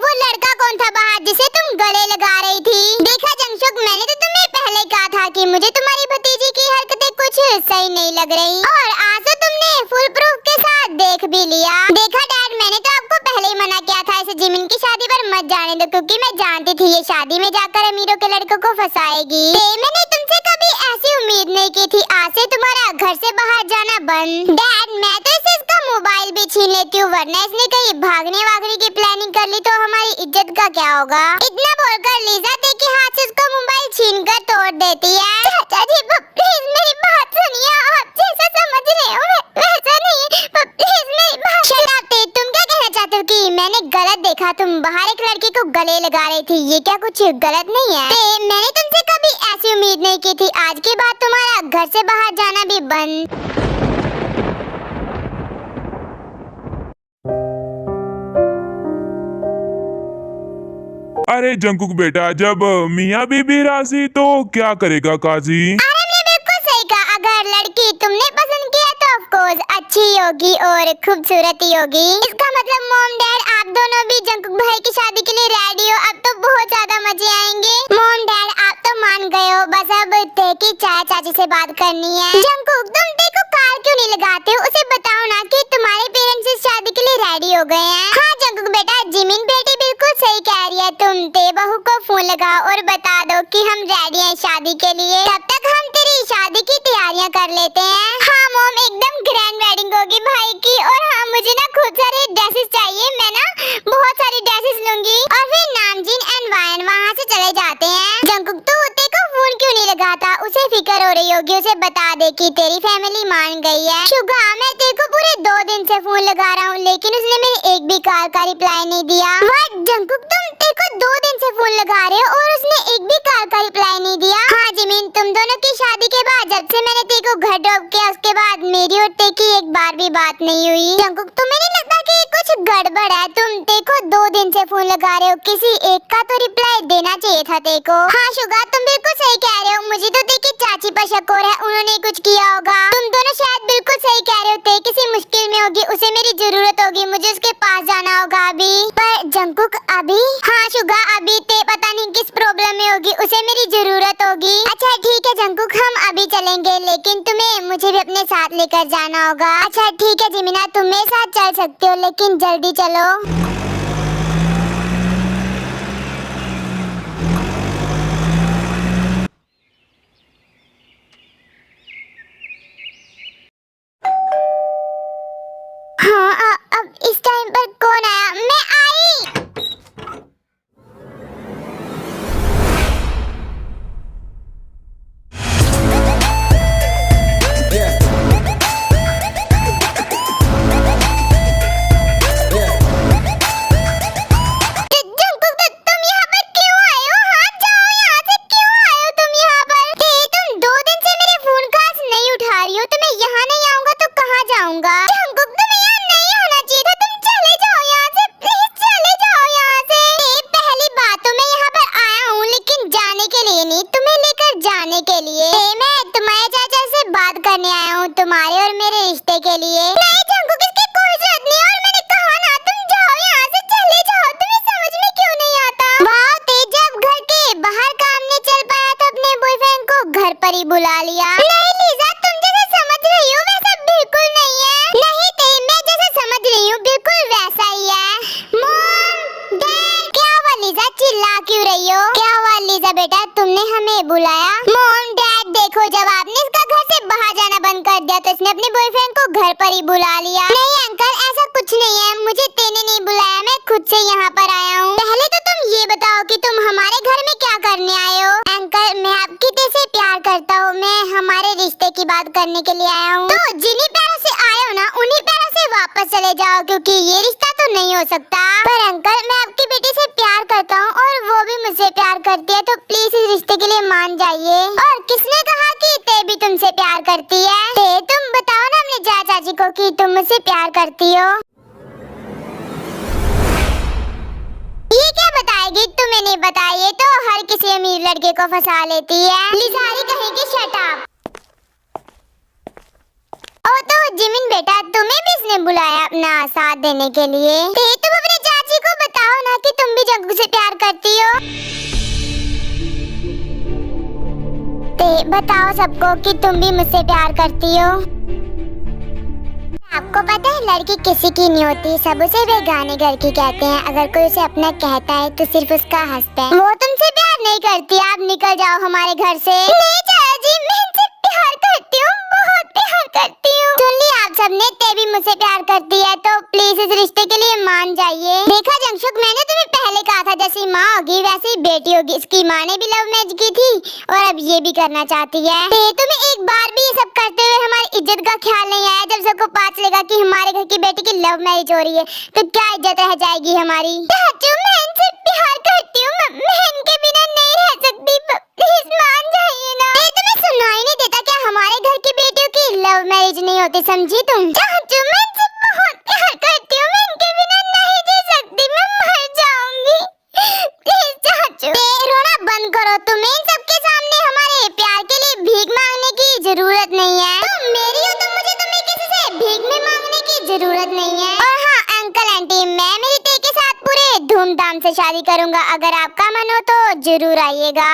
वो लड़का कौन था बाहर जिसे तुम गले लगा रही थी? देखा जंगशुक, मैंने तो तुम्हें पहले कहा था कि मुझे तुम्हारी भतीजी की हरकतें कुछ सही नहीं लग रही, और आज तो तुमने फुल प्रूफ के साथ देख भी लिया। देखा डैड, मैंने तो आपको पहले ही मना किया था इसे जिमिन की शादी पर मत जाने दो, क्योंकि मैं जानती थी ये शादी में जाकर अमीरों के लड़कों को फंसाएगी। मैंने तुमसे कभी ऐसी उम्मीद नहीं की थी। आज से तुम्हारा घर से बाहर जाना बंद। डैड, मैं तो इसे इसका मोबाइल भी छीन लेती हूँ, वरना इसने कहीं भागने वागने की प्लानिंग कर ली तो हमारी इज्जत का क्या होगा। इतना बोलकर लीजा ते के हाथ से उसका मोबाइल छीन कर तोड़ देती है। चाचा जी, प्लीज मेरी बात सुनिए, आप जैसा समझ रहे हो वैसा नहीं, प्लीज मेरी बात। शट अप ते, तुम क्या कहना चाहते हो कि मैंने गलत देखा? तुम बाहर एक लड़की को गले लगा रही थी, ये क्या कुछ गलत नहीं है? मैंने तुमसे कभी ऐसी उम्मीद नहीं की थी। आज के बाद तुम्हारा घर से बाहर जाना भी बंद। अरे जंकुक बेटा, जब मियाँ बीबी राजी तो क्या करेगा काजी? आपने बिल्कुल सही कहा, अगर लड़की तुमने पसंद किया तो ऑफ कोर्स अच्छी होगी और खूबसूरत ही होगी। इसका मतलब मॉम डैड आप दोनों भी जंकुक भाई की शादी के लिए रेडी हो। अब तो बहुत ज्यादा मजे आएंगे। मॉम डैड आप तो मान गए हो, बस अब ते की चाचा चाची से बात करनी है। जंकुक, तुम ते को कार क्यों नहीं लगाते हो? उसे बताओ ना कि तुम्हारे पेरेंट्स इस शादी के लिए रेडी हो गए हैं। हाँ जंकुक बेटा, जिमिन बेटी बिल्कुल सही कह रही है। तुम ते बहू को फोन लगाओ और बता दो कि हम रेडी हैं शादी के लिए। तब तक हम तेरी शादी की तैयारियां कर लेते हैं। हाँ मॉम, एकदम ग्रैंड वेडिंग होगी भाई की। और हाँ, मुझे ना खूब सारे ड्रेसेस चाहिए, मैं ना बहुत सारी ड्रेसेस लूंगी। और फिर नामजीन एंड वायन वहाँ से चले जाते हैं। जंकुक, तू ते को फोन क्यों नहीं लगाता? उसे फिक्र हो रही होगी, उसे बता दे कि तेरी फैमिली मान गई है। शुगा, मैं तेरे को पूरे 2 दिन से फोन लगा रहा हूँ, लेकिन उसने मेरे एक भी कॉल का रिप्लाई नहीं दिया। व्हाट जंकुक, तुम तेरे को 2 दिन से फोन लगा रहे हो और उसने एक भी कॉल का रिप्लाई नहीं दिया? हाँ जिमिन, तुम दोनों की शादी के बाद जब से मैंने तेरे को घर ड्रॉप किया, उसके बाद मेरी और ते की एक बार भी बात नहीं हुई। जंकुक, तुम्हें नहीं लगता कि कुछ गड़बड़ है? तुम ते को 2 दिन से फोन लगा रहे हो, किसी एक का तो रिप्लाई देना चाहिए था ते को। हाँ शुगा, तुम बिल्कुल सही सही कह रहे हो, मुझे तो देखिए चाची पर शक हो रहा है, उन्होंने कुछ किया होगा। तुम दोनों शायद बिल्कुल सही कह रहे होते, किसी मुश्किल में होगी, उसे मेरी जरूरत होगी, मुझे उसके पास जाना होगा अभी। पर जंकुक अभी? हाँ शुगा, अभी ते पता नहीं किस प्रॉब्लम में होगी, उसे मेरी जरूरत होगी। अच्छा ठीक है जंकुक, हम अभी चलेंगे, लेकिन तुम्हें मुझे भी अपने साथ लेकर जाना होगा। अच्छा ठीक है जिमिना, तुम मेरे साथ चल सकते हो, लेकिन जल्दी चलो। हाँ अब इस टाइम पर कौन आया? मैं आई। तुम्हारे और मेरे रिश्ते के लिए। नहीं जंकुक, इसकी कोई जरूरत नहीं, और मैंने कहा ना तुम जाओ यहाँ से, चले जाओ, तुम्हें समझ में क्यों नहीं आता? वाह तेज, जब घर के बाहर काम नहीं चल पाया तो अपने बॉयफ्रेंड को घर पर ही बुला लिया। नहीं लीजा, तुम जैसा समझ रही हो वैसा बिल्कुल नहीं है। नहीं तेज, मैं जैसा समझ रही हूँ बिल्कुल वैसा ही है। मॉम डैड, क्या हुआ लीजा, चिल्ला क्यों रही हो? क्या हुआ लीजा बेटा, तुमने हमें बुलाया? मॉम डैड देखो, जब आपने इसका घर से बाहर जाना बंद कर दिया तो इसने अपने बॉयफ्रेंड को घर पर ही बुला लिया। नहीं अंकल, ऐसा कुछ नहीं है, मुझे तेने नहीं बुलाया, मैं खुद से यहाँ पर आया हूँ। पहले तो तुम ये बताओ कि तुम हमारे घर में क्या करने आए हो? अंकल मैं आपकी दिल से प्यार करता हूँ, मैं हमारे रिश्ते की बात करने के लिए आया हूँ। तो जिन्हीं पैरों से आए हो ना, उन्हीं पैरों से वापस चले जाओ, क्योंकि ये रिश्ता तो नहीं हो सकता। पर अंकल मैं आपकी बेटी से प्यार करता हूँ और वो भी मुझसे प्यार करती है, तो प्लीज इस रिश्ते के लिए मान जाइए। और किसने कहा कि ते भी तुमसे प्यार करती है? ते तुम बताओ ना अपने चाची को कि तुम मुझसे प्यार करती हो। ये क्या बताएगी, तुम्हें नहीं बताइए तो हर किसी अमीर लड़के को फंसा लेती है। लिसारी कहेगी शट अप। ओ तो जिमिन बेटा, तुम्हें भी इसने बुलाया अपना साथ देने के लिए? ते तुम अपनी चाची को बताओ ना कि तुम भी जंकुक से प्यार करती हो। ते बताओ सबको कि तुम भी मुझसे प्यार करती हो। आपको पता है लड़की किसी की नहीं होती, सब उसे बेगाने घर की कहते हैं। अगर कोई उसे अपना कहता है तो सिर्फ उसका हस्बैंड। वो तुमसे प्यार नहीं करती, आप निकल जाओ हमारे घर से। नहीं चाचा जी, मैं इनसे प्यार करती हूँ, बहुत प्यार करती हूँ। सुन ली आप सबने, ते भी मुझसे प्यार करती है, तो प्लीज इस रिश्ते के लिए मान जाइए। देखा जंगशुक, मैंने तुम्हें पहले कहा था जैसी माँ होगी वैसे ही बेटी होगी। इसकी माँ ने भी लव मैरिज की थी और अब ये भी करना चाहती है। तुम्हें एक बार भी ये सब करते हुए हमारी इज्जत का ख्याल नहीं आया? जब सबको पता चलेगा कि हमारे घर की बेटी की लव मैरिज हो रही है तो क्या इज्जत रह जाएगी हमारी? चाचू मैं इनसे प्यार करती हूँ, मैं इनके बिना नहीं रह सकती, प्लीज मान जाइए ना। तुम्हें सुनाई नहीं देता क्या हमारे घर की बेटियों की लव मैरिज नहीं होती, समझी तुम? चाचू मैं इनसे बहुत प्यार करती हूँ, मैं इनके बिना नहीं जी सकती, मैं मर जाऊंगी, प्लीज चाचू। रोना बंद करो, तुम्हें इन सबके सामने हमारे प्यार के लिए भीख मांगने की जरूरत नहीं है। तुम मेरी हो तो मुझे तुम्हें किसी से भीख में मांगने की जरूरत नहीं है। और हाँ अंकल आंटी, मैं मेरी ते के साथ पूरे धूमधाम से शादी करूंगा, अगर आपका मन हो तो जरूर आइएगा।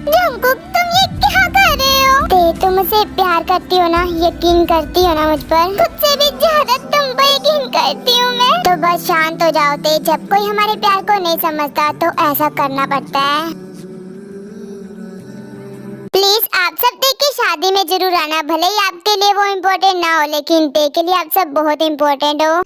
जंकुक तुम ये क्या कर रहे हो? ते तुम मुझसे प्यार करती हो ना, यकीन करती हो ना मुझ पर? खुद से भी ज्यादा तुम पर यकीन करती हूँ मैं। तो बस शांत हो जाओ ते, जब कोई हमारे प्यार को नहीं समझता तो ऐसा करना पड़ता है। प्लीज आप सब ते की शादी में जरूर आना, भले ही आपके लिए वो इम्पोर्टेंट ना हो, लेकिन ते के लिए आप सब बहुत इम्पोर्टेंट हो।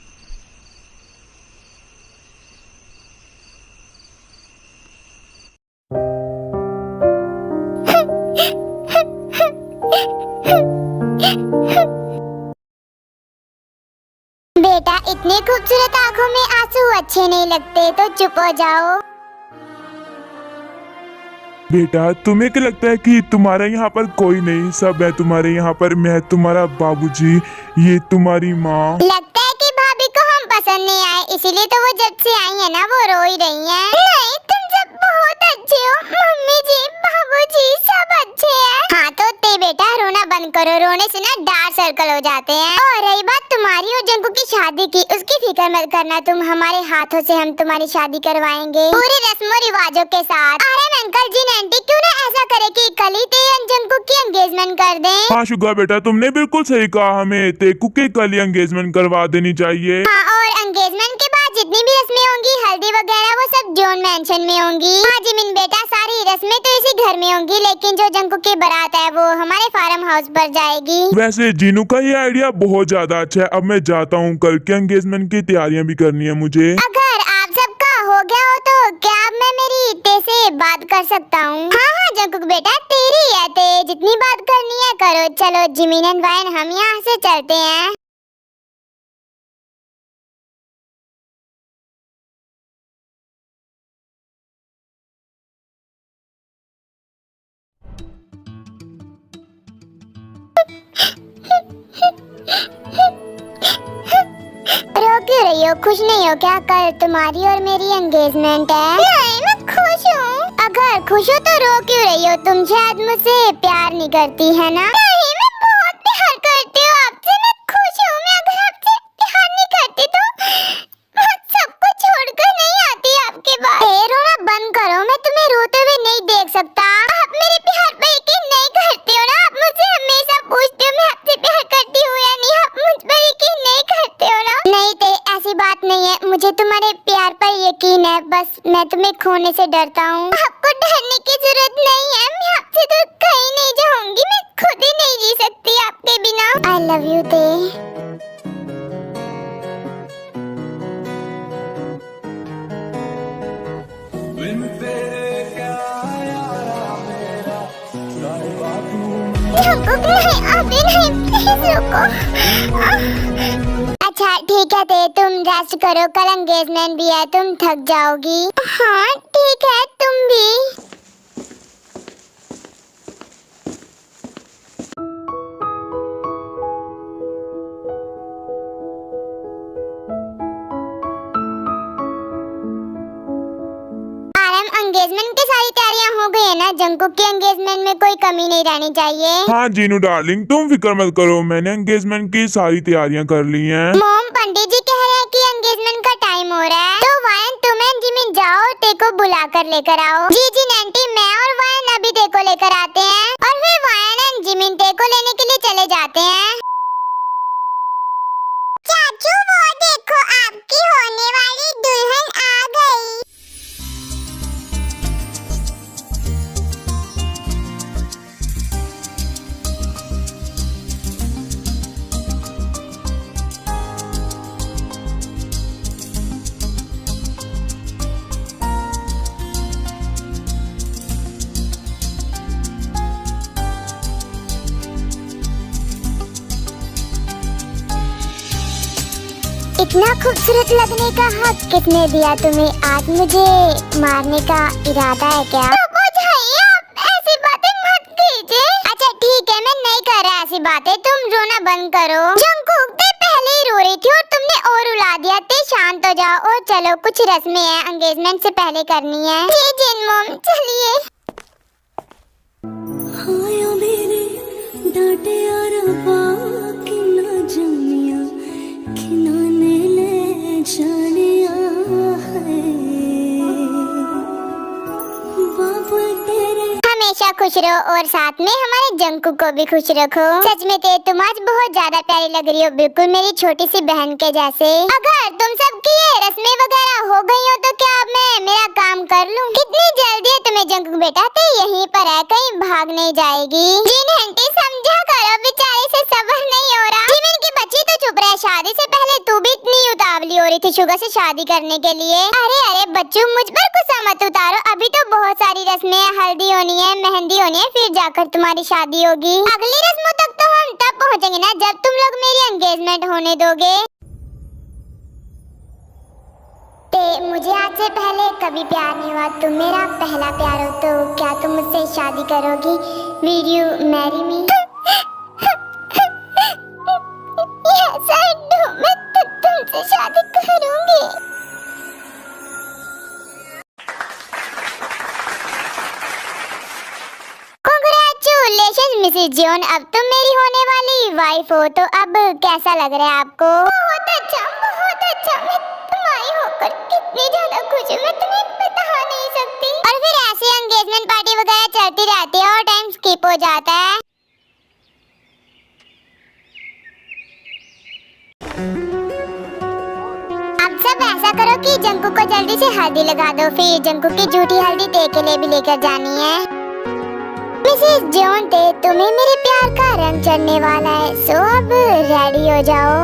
बेटा इतनी खूबसूरत आंखों में आंसू अच्छे नहीं लगते, तो चुप हो जाओ। बेटा तुम्हें क्या लगता है कि तुम्हारे यहाँ पर कोई नहीं, सब है तुम्हारे यहाँ पर। मैं तुम्हारा बाबूजी, ये तुम्हारी माँ। लगता है कि भाभी को हम पसंद नहीं आए, इसीलिए तो वो जब से आई है ना वो रो ही रही है। नहीं तुम सब बहुत अच्छे हो, मम्मी और रोने से ना डार्क सर्कल हो जाते हैं। और रही बात तुम्हारी और जंकुक की शादी की, उसकी फिक्र मत करना तुम, हमारे हाथों से हम तुम्हारी शादी करवाएंगे पूरे रस्मों रिवाजों के साथ। अरे अंकल जी आंटी क्यों ना ऐसा करे कि कल ही तेरे जंकुक की एंगेजमेंट कर दें। हाँ शुगा बेटा, तुमने बिल्कुल सही कहा, हमें तेकू के कल ही एंगेजमेंट करवा देनी चाहिए। हाँ, और एंगेजमेंट के बाद जितनी भी रस्में होंगी, हल्दी वगैरह, वो सब जॉन मैंशन में होंगी। हाँ जिमिन बेटा, सारी रस्में तो इसी घर में होंगी, लेकिन जो जंकुक की बारात है वो हमारे फार्म हाउस पर जाएगी। वैसे जीनू का ये आइडिया बहुत ज्यादा अच्छा है। अब मैं जाता हूँ, कल के एंगेजमेंट की तैयारियां भी करनी है मुझे। अगर आप सबका हो गया हो तो क्या अब मैं मेरी ते से बात कर सकता हूँ? हाँ हाँ जंकुक बेटा, तेरी है ते, जितनी बात करनी है करो। चलो जिमिन एंड वाइन, हम यहाँ से चलते हैं। रो क्यों रही हो? खुश नहीं हो क्या? कल तुम्हारी और मेरी एंगेजमेंट है। नहीं, मैं खुश हूँ। अगर खुश हो तो रो क्यों रही हो? तुम शायद मुझसे प्यार नहीं करती है ना? नहीं, मैं बहुत प्यार करती हूँ आपसे। मैं खुश हूँ। मैं अगर आपसे प्यार नहीं करती तो मैं सबको छोड़कर नहीं आती आपके पास। रोना बंद करो, मैं तुम्हें रोते हुए नहीं देख सकता। आप मेरे प्यार पर यकीन नहीं करती हो ना? आप मुझसे हमेशा पूछते हो मैं आपसे प्यार करती हूँ या नहीं। आप मुझ पर यकीन नहीं करते हो ना? नहीं ते, ऐसी बात नहीं है, मुझे तुम्हारे प्यार पर यकीन है, बस मैं तुम्हें खोने से डरता हूँ। आपको डरने की जरूरत नहीं है, मैं आपसे तो कहीं नहीं जाऊंगी। मैं खुद ही नहीं जी सकती आपके बिना। आई लव यू ते। नहीं, अभी नहीं, प्लीज रुको। अच्छा ठीक है ते, तुम रेस्ट करो, कल एंगेजमेंट भी है, तुम थक जाओगी। हाँ ठीक है, तुम भी। एंगेजमेंट की सारी तैयारियां हो गई है ना? जंकुक की एंगेजमेंट में कोई कमी नहीं रहनी चाहिए। हाँ जीनू डार्लिंग, तुम फिक्र मत करो, मैंने एंगेजमेंट की सारी तैयारियां कर ली हैं। मॉम, पंडित जी कह रहे हैं कि एंगेजमेंट का टाइम हो रहा है, तो वायन तुम एंड जिमिन जाओ और तेको बुला कर लेकर आओ। जी जी आंटी, मैं और वायन अभी तेको लेकर आते हैं, और फिर वायन एंड जिमिन तेको लेने के लिए चले जाते हैं। चाचू वो देखो, आपकी होने वाली दुल्हन आ गई। इतना खूबसूरत लगने का हक किसने दिया तुम्हें? आज मुझे मारने का इरादा है क्या? आप ऐसी बातें मत कीजिए। अच्छा ठीक है, मैं नहीं कर रहा ऐसी बातें, तुम रोना बंद करो। जंकुक ते पहले ही रो रही थी और तुमने और रुला दिया। ते शांत हो जाओ और चलो, कुछ रस्में हैं एंगेजमेंट से पहले करनी है। जी जिन मॉम, चलिए। हाया मेरे डांटे अरबा कि ना जानिया खिनाने ले जानिया है बाबा तेरे। हमेशा खुश रहो और साथ में हमारे जंकुक को भी खुश रखो। सच में ते, तुम आज बहुत ज्यादा प्यारी लग रही हो, बिल्कुल मेरी छोटी सी बहन के जैसे। अगर तुम सबकी ये रस्में वगैरह हो गई हो तो क्या अब मैं मेरा काम कर लूं? कितनी जल्दी है तुम्हें जंकुक बेटा? ते यहीं पर है, कहीं भाग नहीं जाएगी। जिन आंटी समझा करो, बेचारे से सब्र नहीं हो रहा। जिमिन की बच्ची तो चुप रहे, शादी से पहले तू भी इतनी उतावली हो रही थी शुगर से शादी करने के लिए। अरे अरे बच्चों, मुझ पर गुस्सा मत उतारो, अभी तो बहुत सारी रस्में हैं, हल्दी होनी है, मेहंदी होनी है, फिर जाकर तुम्हारी शादी होगी। अगली रस्मों तक तो हम तब पहुंचेंगे ना जब तुम लोग मेरी एंगेजमेंट होने दोगे। मुझे आज से पहले कभी प्यार नहीं हुआ, तुम मेरा पहला प्यार हो, तो क्या तुम मुझसे शादी करोगी? Will you marry me? Yes I do, मैं तुमसे शादी करूंगी। Congratulations मिसेस जॉन, अब तुम मेरी होने वाली वाइफ हो, तो अब कैसा लग रहा है आपको? बहुत अच्छा, बहुत अच्छा। मैं तुम्हारी होकर कितनी ज्यादा खुश हूँ, मैं तुम्हें बता नहीं सकती। और फिर ऐसे एंगेजमेंट पार्टी वगैरह चलती रहती है और टाइम स्किप हो जाता है। अब सब ऐसा करो कि जंकू को जल्दी से हल्दी लगा दो, फिर जंकू की झूठी हल्दी ते के लिए भी लेकर जानी है। मिसेस जॉन ते, तुम्हें मेरे प्यार का रंग चढ़ने वाला है, सो अब रेडी हो जाओ।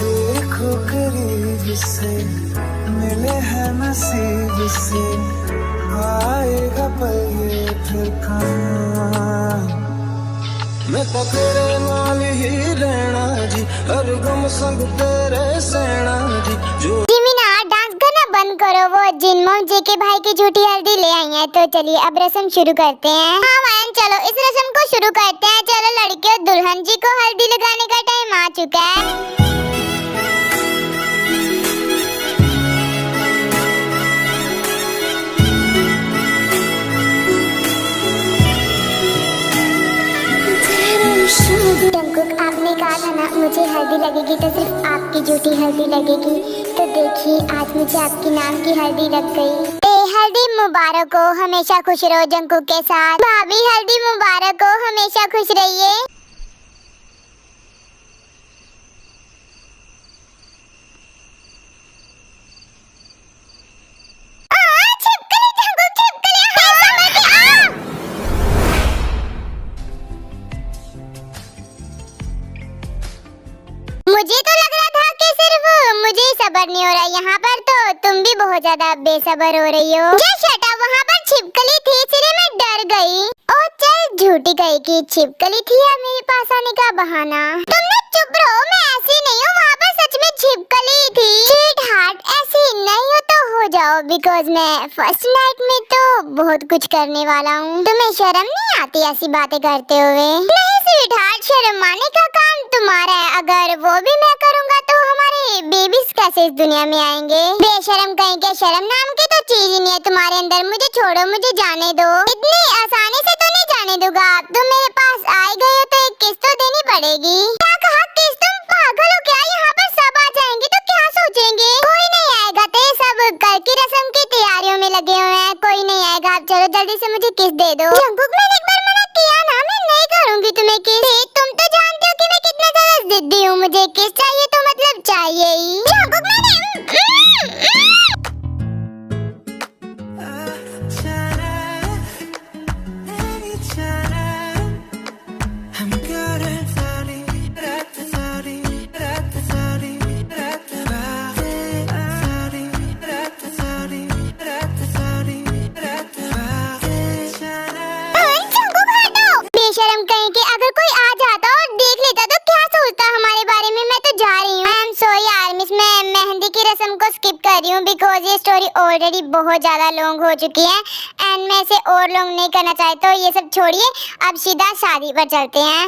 देखो करीब से, मिले हैं नसीब से, आएगा पल ये फिर कहाँ। मैं तो तेरे नाल ही रहना जी, हर गम संग तेरे सहना जी। जो जिमिना, डांस करना बंद करो, वो जिनमोम जी के भाई की झूठी हल्दी ले आई है। तो चलिए अब रस्म शुरू करते हैं। हाँ मैन, चलो इस रस्म को शुरू करते हैं। चलो लड़कियों, दुल्हन जी को हल्दी लगाने का टाइम आ चुका है। जंकुक, आपने कहा था ना मुझे हल्दी लगेगी तो सिर्फ आपकी झूठी हल्दी लगेगी। तो देखिए आज मुझे आपके नाम की हल्दी लग गई। हल्दी मुबारक हो, हमेशा खुश रहो जंकुक के साथ। भाभी हल्दी मुबारक हो, हमेशा खुश रहिए। मुझे तो लग रहा था कि सिर्फ मुझे ही सब्र नहीं हो रहा, यहाँ पर तो तुम भी बहुत ज्यादा बेसब्र हो रही हो। क्या शटा, वहाँ पर छिपकली थी इसलिए मैं डर गई। ओ चल झूठी गई कि छिपकली थी या मेरे पास आने का बहाना। तुमने चुप रहो, मैं ऐसी नहीं हूँ, वहाँ पर सच में छिपकली थी। स्वीट हार्ट, ऐसी नहीं हो तो हो जाओ, बिकॉज मैं फर्स्ट नाइट में तो बहुत कुछ करने वाला हूँ। तुम्हें शर्म नहीं आती ऐसी बातें करते हुए? नहीं स्वीट हार्ट, शर्म आने का काम तुम्हारा है, अगर वो भी मैं करूँगा तो हमारे बेबीज कैसे इस दुनिया में आएंगे? बेशरम कहीं के, शर्म नाम की तो चीज ही नहीं है तुम्हारे अंदर। मुझे छोड़ो, मुझे जाने दो। इतनी आसानी से तो नहीं जाने दूंगा। तुम मेरे पास आए गए हो तो एक किस्त तो देनी पड़ेगी। क्या कहा किस्त? तुम पागल हो क्या? यहाँ पर सब आ जाएंगे तो क्या सोचेंगे? कोई नहीं आएगा, ते सब कल की रस्म की तैयारियों में लगे हुए हैं, कोई नहीं आएगा। अब चलो जल्दी से मुझे किस्त दे दो। जंकुक, मैंने एक बार मना किया ना, मैं नहीं करूँगी तुम्हें किस्त। तुम तो जानते हो कि मैं कितना ज्यादा जिद्दी हूँ, मुझे किस्त चाहिए तो मतलब चाहिए ही। जंकुक, मैंने बेशरम कहीं के, अगर कोई आ जाता और देख लेता तो क्या सोचता हमारे बारे में? मैं तो जा रही हूँ। आई एम सॉरी यार मिस, मैं मेहंदी की रस्म को स्किप कर रही हूँ बिकॉज ये स्टोरी ऑलरेडी बहुत ज्यादा लॉन्ग हो चुकी है एंड मैं इसे और लॉन्ग नहीं करना चाहती। तो ये सब छोड़िए, अब सीधा शादी पर चलते हैं।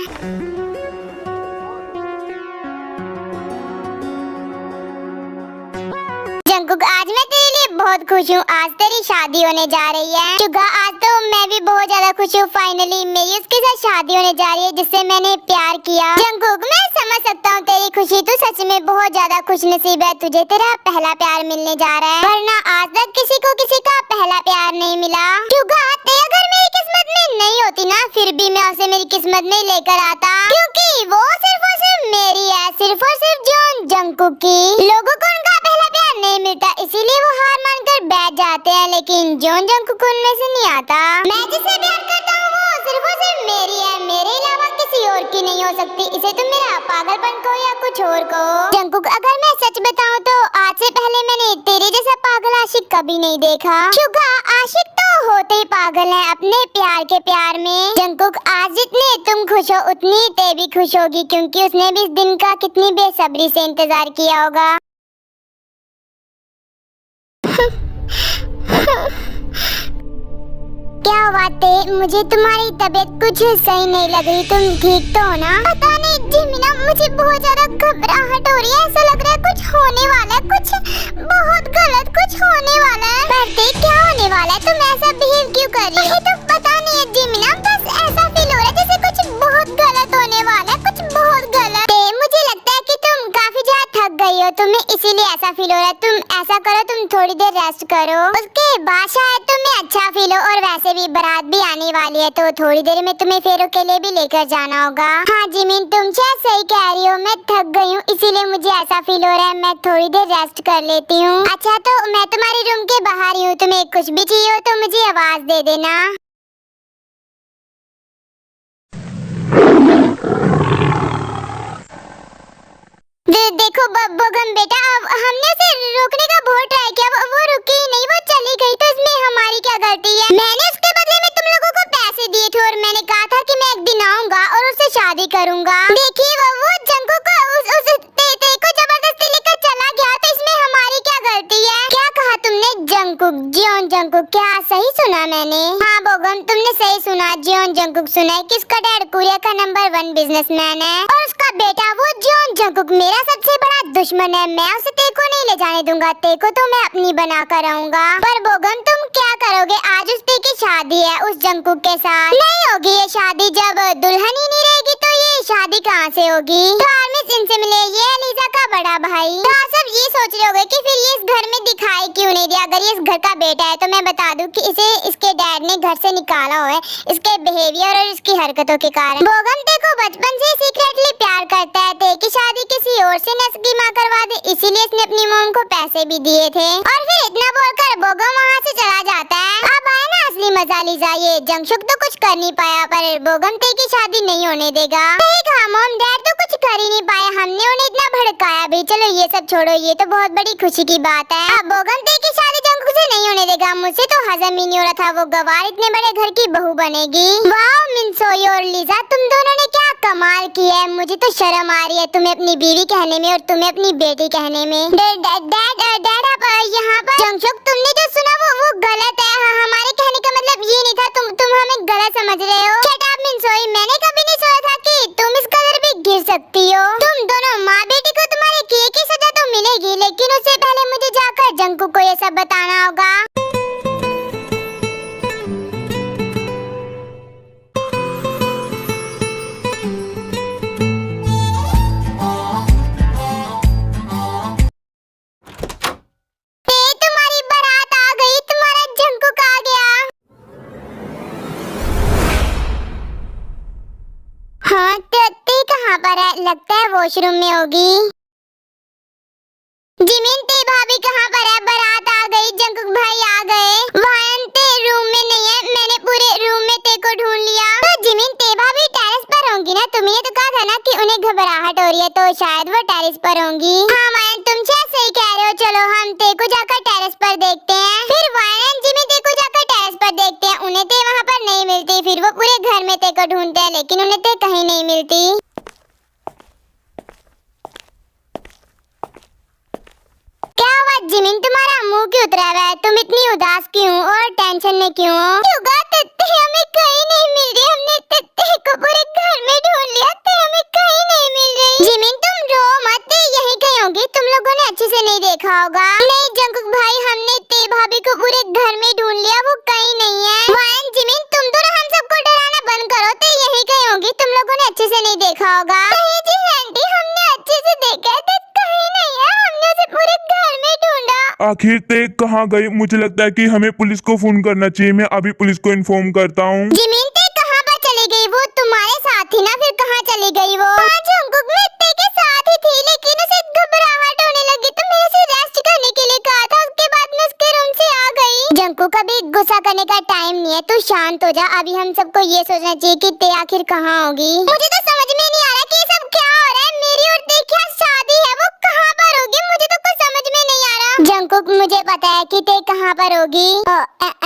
जंकुक, आज मैं तेरे लिए बहुत खुश हूँ, आज तेरी शादी होने जा रही है। चुगा, आज तो मैं भी बहुत ज्यादा खुश हूँ, फाइनली मेरी उसके साथ शादी होने जा रही है जिससे मैंने प्यार किया। जंकुक, मैं समझ सकता हूँ तेरी खुशी, तू सच में बहुत ज्यादा खुश नसीब है, तुझे तेरा पहला प्यार मिलने जा रहा है, वरना आज तक किसी को किसी का पहला प्यार नहीं मिला। चुगा, अगर मेरी किस्मत में नहीं होती ना, फिर भी मैं उसे मेरी किस्मत में लेकर आता, क्योंकि वो सिर्फ और सिर्फ मेरी है, सिर्फ और सिर्फ जॉन जंकुक की। लोगों को उनका पहला प्यार नहीं मिलता इसीलिए वो हार मानकर बैठ जाते हैं, लेकिन जॉन जंकुक उनमें से नहीं आता। मैं जिससे प्यार करता हूँ वो सिर्फ और सिर्फ मेरी है, मेरे अलावा किसी और की नहीं हो सकती। इसे तुम मेरा पागलपन कहो या कुछ और कहो। जंकुक, अगर मैं सच बताऊँ तो आज से पहले मैंने तेरे जैसा पागल आशिक कभी नहीं देखा। शुगा, आशिक तो होते ही पागल हैं अपने प्यार के प्यार में। जंकुक, आज जितने तुम खुश हो उतनी ते भी खुश होगी, क्योंकि उसने भी इस दिन का कितनी बेसब्री से इंतजार किया होगा। क्या बात है, मुझे तुम्हारी तबीयत कुछ सही नहीं लग रही, तुम ठीक तो हो ना? पता नहीं जिमिना, मुझे बहुत ज्यादा घबराहट हो रही है, ऐसा लग रहा है कुछ होने वाला है, कुछ बहुत गलत कुछ होने वाला है। पर तुम ऐसा बिहेव क्यों कर रही हो? तो पता नहीं है जिमिना, बस ऐसा फील हो रहा है जैसे कुछ बहुत गलत होने वाला है, कुछ बहुत गलत। मुझे लगता है कि तुम काफी ज्यादा थक गई हो, तुम्हें इसीलिए ऐसा फील हो रहा है। तुम ऐसा करो, तुम थोड़ी देर रेस्ट करो, उसके बाद शायद तुम्हें अच्छा फील हो। और वैसे भी बारात भी आने वाली है, तो थोड़ी देर में तुम्हें फेरों के लिए भी लेकर जाना होगा। हाँ जिमिन, तुम शायद सही कह रही हो, मैं थक गई हूँ, इसीलिए मुझे ऐसा फील हो रहा है। मैं थोड़ी देर रेस्ट कर लेती हूँ। अच्छा, तो मैं तुम्हारे रूम के बाहर ही हूँ, तुम्हें कुछ भी चाहिए हो तो मुझे आवाज दे देना। देखो बोगम बेटा, अब हमने उसे रोकने का बहुत ट्राई किया, वो रुकी ही नहीं, वो चली गई, तो इसमें हमारी क्या गलती है? मैंने उसके बदले में तुम लोगों को पैसे दिए थे और मैंने कहा था कि मैं एक दिन आऊंगा और उससे शादी करूंगा। देखिए वो जंकुक को ते को जबरदस्ती लेकर चला गया, तो इसमें हमारी क्या गलती है? क्या कहा तुमने? जंकुक, जियोन जंकुक, क्या सही सुना मैंने? हाँ बोगम, तुमने सही सुना, जियोन जंकुक सुना है। किसका डैड कोरिया का नंबर 1 बिजनेसमैन है और उसका बेटा वो जियोन जंकुक मेरा सबसे बड़ा दुश्मन है। मैं उसे तेको नहीं ले जाने दूंगा, तेको तो मैं अपनी बना कर आऊंगा। पर बोगम तुम क्या करोगे? आज उस की शादी है उस जंकुक के साथ। नहीं होगी ये शादी, जब दुल्हन ही नहीं रहेगी तो ये शादी कहाँ से होगी? तो आर्मिस इनसे मिले, ये लीजा का बड़ा भाई। तो आप सब ये सोच रहे होगे कि फिर ये इस घर में दिखाई क्यों नहीं दिया? अगर ये इस घर का बेटा है तो मैं बता दूं कि इसे इसके डैड ने घर से निकाला हुआ है, इसके बिहेवियर और इसकी हरकतों के कारण। बोगम देखो बचपन से सीक्रेटली प्यार करता है, ते की शादी किसी और से नस्की माँ करवा दे, इसीलिए इसने अपनी मॉम को पैसे भी दिए थे। और फिर इतना बोलकर बोगम वहाँ से चला जाता है। अब आया ना असली मजा लीजा, ये जंगशुक तो कुछ कर नहीं पाया, पर बोगम ते की शादी नहीं होने देगा। सही कहा मॉम, डैड तो कुछ कर ही नहीं पाया, हमने उन्हें इतना भड़काया भी। चलो ये सब छोड़ो, ये तो बहुत बड़ी खुशी की बात है। अब बोगम ते की शादी जंगशुक से नहीं होने देगा, मुझसे तो हजम ही नहीं हो रहा था, वो गवार इतने बड़े घर की बहू बनेगी। वाह मिनसोई और लीजा, तुम दोनों ने क्या कमाल किया है। मुझे तो शर्म आ रही है तुम्हें अपनी बीवी कहने में और तुम्हें अपनी बेटी कहने में। डैड आप यहाँ पर जंगशुक, तुमने जो सुना वो गलत है। हमारे कहने का मतलब ये नहीं था, तुम हमें गलत समझ रहे हो। शट अप मिनसोई, मैंने कभी नहीं सोचा था कि तुम इस कदर भी गिर सकती हो। तुम दोनों माँ बेटी को तुम्हारे किए की सजा तो मिलेगी, लेकिन उससे पहले मुझे जाकर जंकुक को ये सब बताना होगा। तुम्हारी बारात आ गई, तुम्हारा जंकुक आ गया। हाँ ते कहाँ पर है? लगता है वॉशरूम में होगी। जिमिन ते भाभी कहाँ पर है? बारात आ गई, जंकुक भाई आ गए। वायन ते रूम में नहीं है, मैंने पूरे रूम में ते को ढूंढ लिया। तो जिमिन ते भाभी टेरेस पर होंगी ना? तुमने तो कहा था ना कि उन्हें घबराहट हो रही है, तो शायद वो टेरेस पर होंगी। हाँ वायन तुम शायद सही कह रहे हो, चलो हम ते को जाकर टेरेस पर देखते हैं। फिर वायन जिमिन ते को जाकर टेरेस पर देखते हैं, उन्हें ते वहाँ पर नहीं मिलती। फिर वो पूरे घर में ते को ढूंढते हैं, लेकिन उन्हें ते कहीं नहीं मिलती। क्या हुआ जिमिन, तुम्हारा मुंह क्यों उतरा हुआ है? तुम इतनी उदास क्यों और टेंशन में क्यों हो? युगा तत्ते हमें कहीं नहीं मिल रही, हमने तत्ते को पूरे घर में ढूंढ लिया, ते हमें कहीं नहीं मिल रही। जिमिन तुम रो मत, ते यहीं कहीं होगी, तुम लोगों ने अच्छे से नहीं देखा होगा। नहीं जंकुक भाई, हमने ते भाभी को पूरे घर में ढूंढ लिया, वो कहीं नहीं है। वायन जिमिन तुम दोनों हम सबको डराना बंद करो, ते यहीं कहीं होगी, तुम लोगों ने अच्छे से नहीं देखा होगा। नहीं जी आंटी, हमने अच्छे से देखा है, ते कहीं नहीं है, हमने उसे पूरे घर में ढूंढा। आखिर ते कहाँ गई? मुझे लगता है कि हमें पुलिस को फोन करना चाहिए। मैं अभी पुलिस को इन्फॉर्म करता हूँ। जिमिन ते कहाँ पर चली गई? वो तुम्हारे साथ थी ना, फिर कहाँ चली गई वो? हाँ जंकुक, मैं ते के साथ ही थी, लेकिन उसे घबराहट होने लगी तो मैंने उसे रेस्ट करने के लिए कहा था, उसके बाद मैं उसके रूम से आ गई। जंकुक अभी गुस्सा करने का टाइम नहीं है, तू शांत हो जा। अभी हम सबको ये सोचना चाहिए कि ते आखिर कहाँ होगी। मुझे तो समझ में नहीं आ रहा कि ये सब क्या हो रहा है। मेरी और ते क्या शादी है, वो कहाँ पर होगी? मुझे तो कुछ समझ में नहीं आ रहा। जंकुक मुझे पता है कि ते कहाँ पर होगी।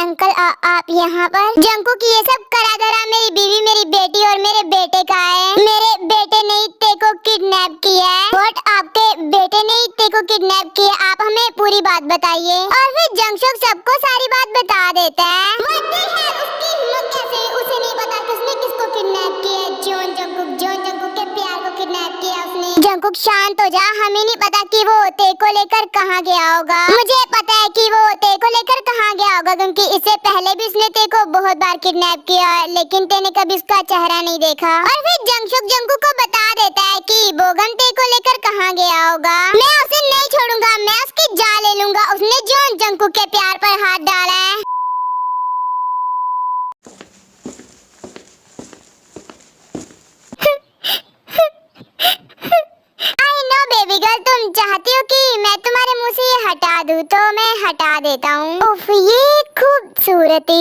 अंकल आप यहाँ पर? जंकुक ये सब करा धरा मेरी बीवी, मेरी बेटी और मेरे बेटे का है। मेरे बेटे ने ते को किडनैप किया है। व्हाट? आपके बेटे ने ते को किडनैप किया? आप हमें पूरी बात बताइए। और फिर जंगशुक सबको सारी बात बता देता है। उसकी हिम्मत कैसे? उसे नहीं पता किसने किसको किडनैप किया है। जॉन जंकुक के प्यार को किडनैप किया उसने। जंकुक शांत हो जा, हमें नहीं पता कि वो ते को लेकर कहाँ गया होगा। मुझे पता है कि वो ते को लेकर कहाँ गया होगा, क्योंकि इससे पहले भी उसने ते को बहुत बार किडनैप किया, लेकिन ते ने कभी उसका चेहरा नहीं देखा। और फिर जंकुक को बता देता है कि बोगम ते को लेकर कहाँ गया होगा। मैं उसे नहीं छोड़ूंगा, मैं उसकी जान ले लूंगा। उसने जो जंकुक के प्यार पर हाथ डाला है। बेबी गर्ल, तुम चाहती हो कि मैं तुम्हारे मुंह से ये हटा दूं, तो मैं हटा देता हूँ। उफ, ये खूबसूरती।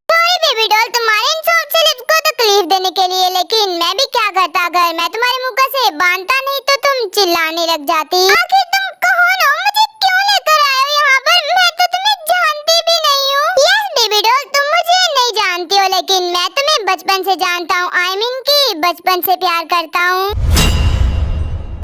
सॉरी बेबी डॉल, तुम्हारे इंसल्ट से लिप्स को तकलीफ देने के लिए, लेकिन मैं भी क्या करता, अगर मैं तुम्हारे मुंह का से बांधता नहीं तो तुम चिल्लाने लग जाती। आखिर तुम कौन हो, मुझे क्यों लेकर आए हो यहाँ पर? मैं तो तुम्हें जानती भी नहीं हूँ। यस बेबी डॉल, तुम मुझे नहीं जानती हो, लेकिन मैं तुम्हें बचपन से जानता हूँ। आई मीन कि बचपन से प्यार करता हूँ।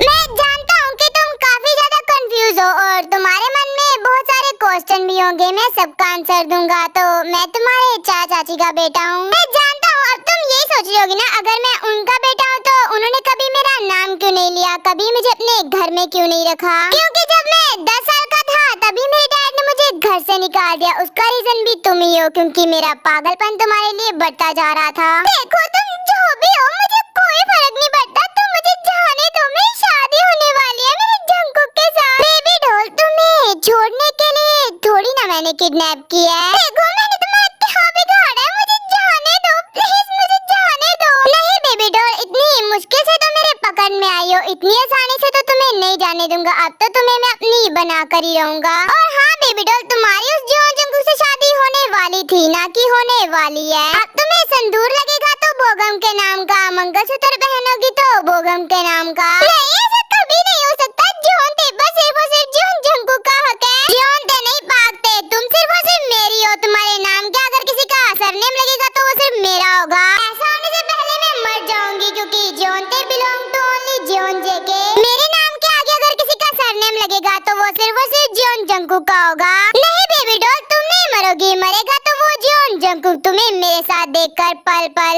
मैं जानता हूँ कि तुम काफी ज्यादा कंफ्यूज हो और तुम्हारे मन में बहुत सारे क्वेश्चन भी होंगे। मैं सबका आंसर दूंगा। तो मैं तुम्हारे चाची का बेटा हूँ। मैं जानता हूँ, अब तुम यही सोच रही होगी ना, अगर मैं उनका बेटा हूँ तो उन्होंने कभी मेरा नाम क्यों नहीं लिया, कभी मुझे अपने घर में क्यों नहीं रखा? क्योंकि जब मैं 10 साल का था तभी मेरे डैड ने मुझे घर से निकाल दिया। उसका रीजन भी तुम ही हो, क्योंकि मेरा पागलपन तुम्हारे लिए बढ़ता जा रहा था। देखो, तुम जो भी हो, मुझे कोई फर्क नहीं पड़ता। तुम मुझे जाने दो, मेरी शादी होने वाली है मेरे जंकुक के साथ। बेबी डॉल, तुम्हें छोड़ने के लिए थोड़ी ना मैंने किडनैप किया है। देखो, मैंने तुम्हारा क्या बिगाड़ा है? मुझे जाने दो प्लीज, मुझे जाने दो। नहीं बेबी डॉल, इतनी मुश्किल से तो मेरे पकड़ में आई हो, इतनी आसानी से तो तुम्हें नहीं जाने दूंगा। अब तो तुम्हें मैं अपनी बना कर ही रहूंगा। और हाँ बेबी डॉल, तुम्हारी उस जंकुक से शादी होने वाली थी, ना कि होने वाली है। अब तुम्हें संदूर लगेगा तो बोगम के नाम का, मंगलसूत्र पहनोगी तो बोगम के नाम का। नहीं, ऐसा कभी नहीं हो सकता। जॉन ते बस सिर्फ और सिर्फ जॉन जंकुक का हक है। जॉन ते नहीं भागते, तुम सिर्फ और सिर्फ मेरी हो। तुम्हारे नाम के अगर किसी का सरनेम लगेगा तो वो सिर्फ मेरा होगा। ऐसा होने से पहले मैं मर जाऊंगी, क्योंकि जॉन ते बिलोंग टू ओनली जॉन जेके। मेरे नाम के आगे अगर किसी का सरनेम लगेगा तो वो सिर्फ और सिर्फ जॉन जंकुक का होगा। नहीं बेबी डॉल, तुम नहीं मरोगी, मरेगा तो वो जॉन जंकुक, तुम्हें मेरे साथ देखकर पल पल।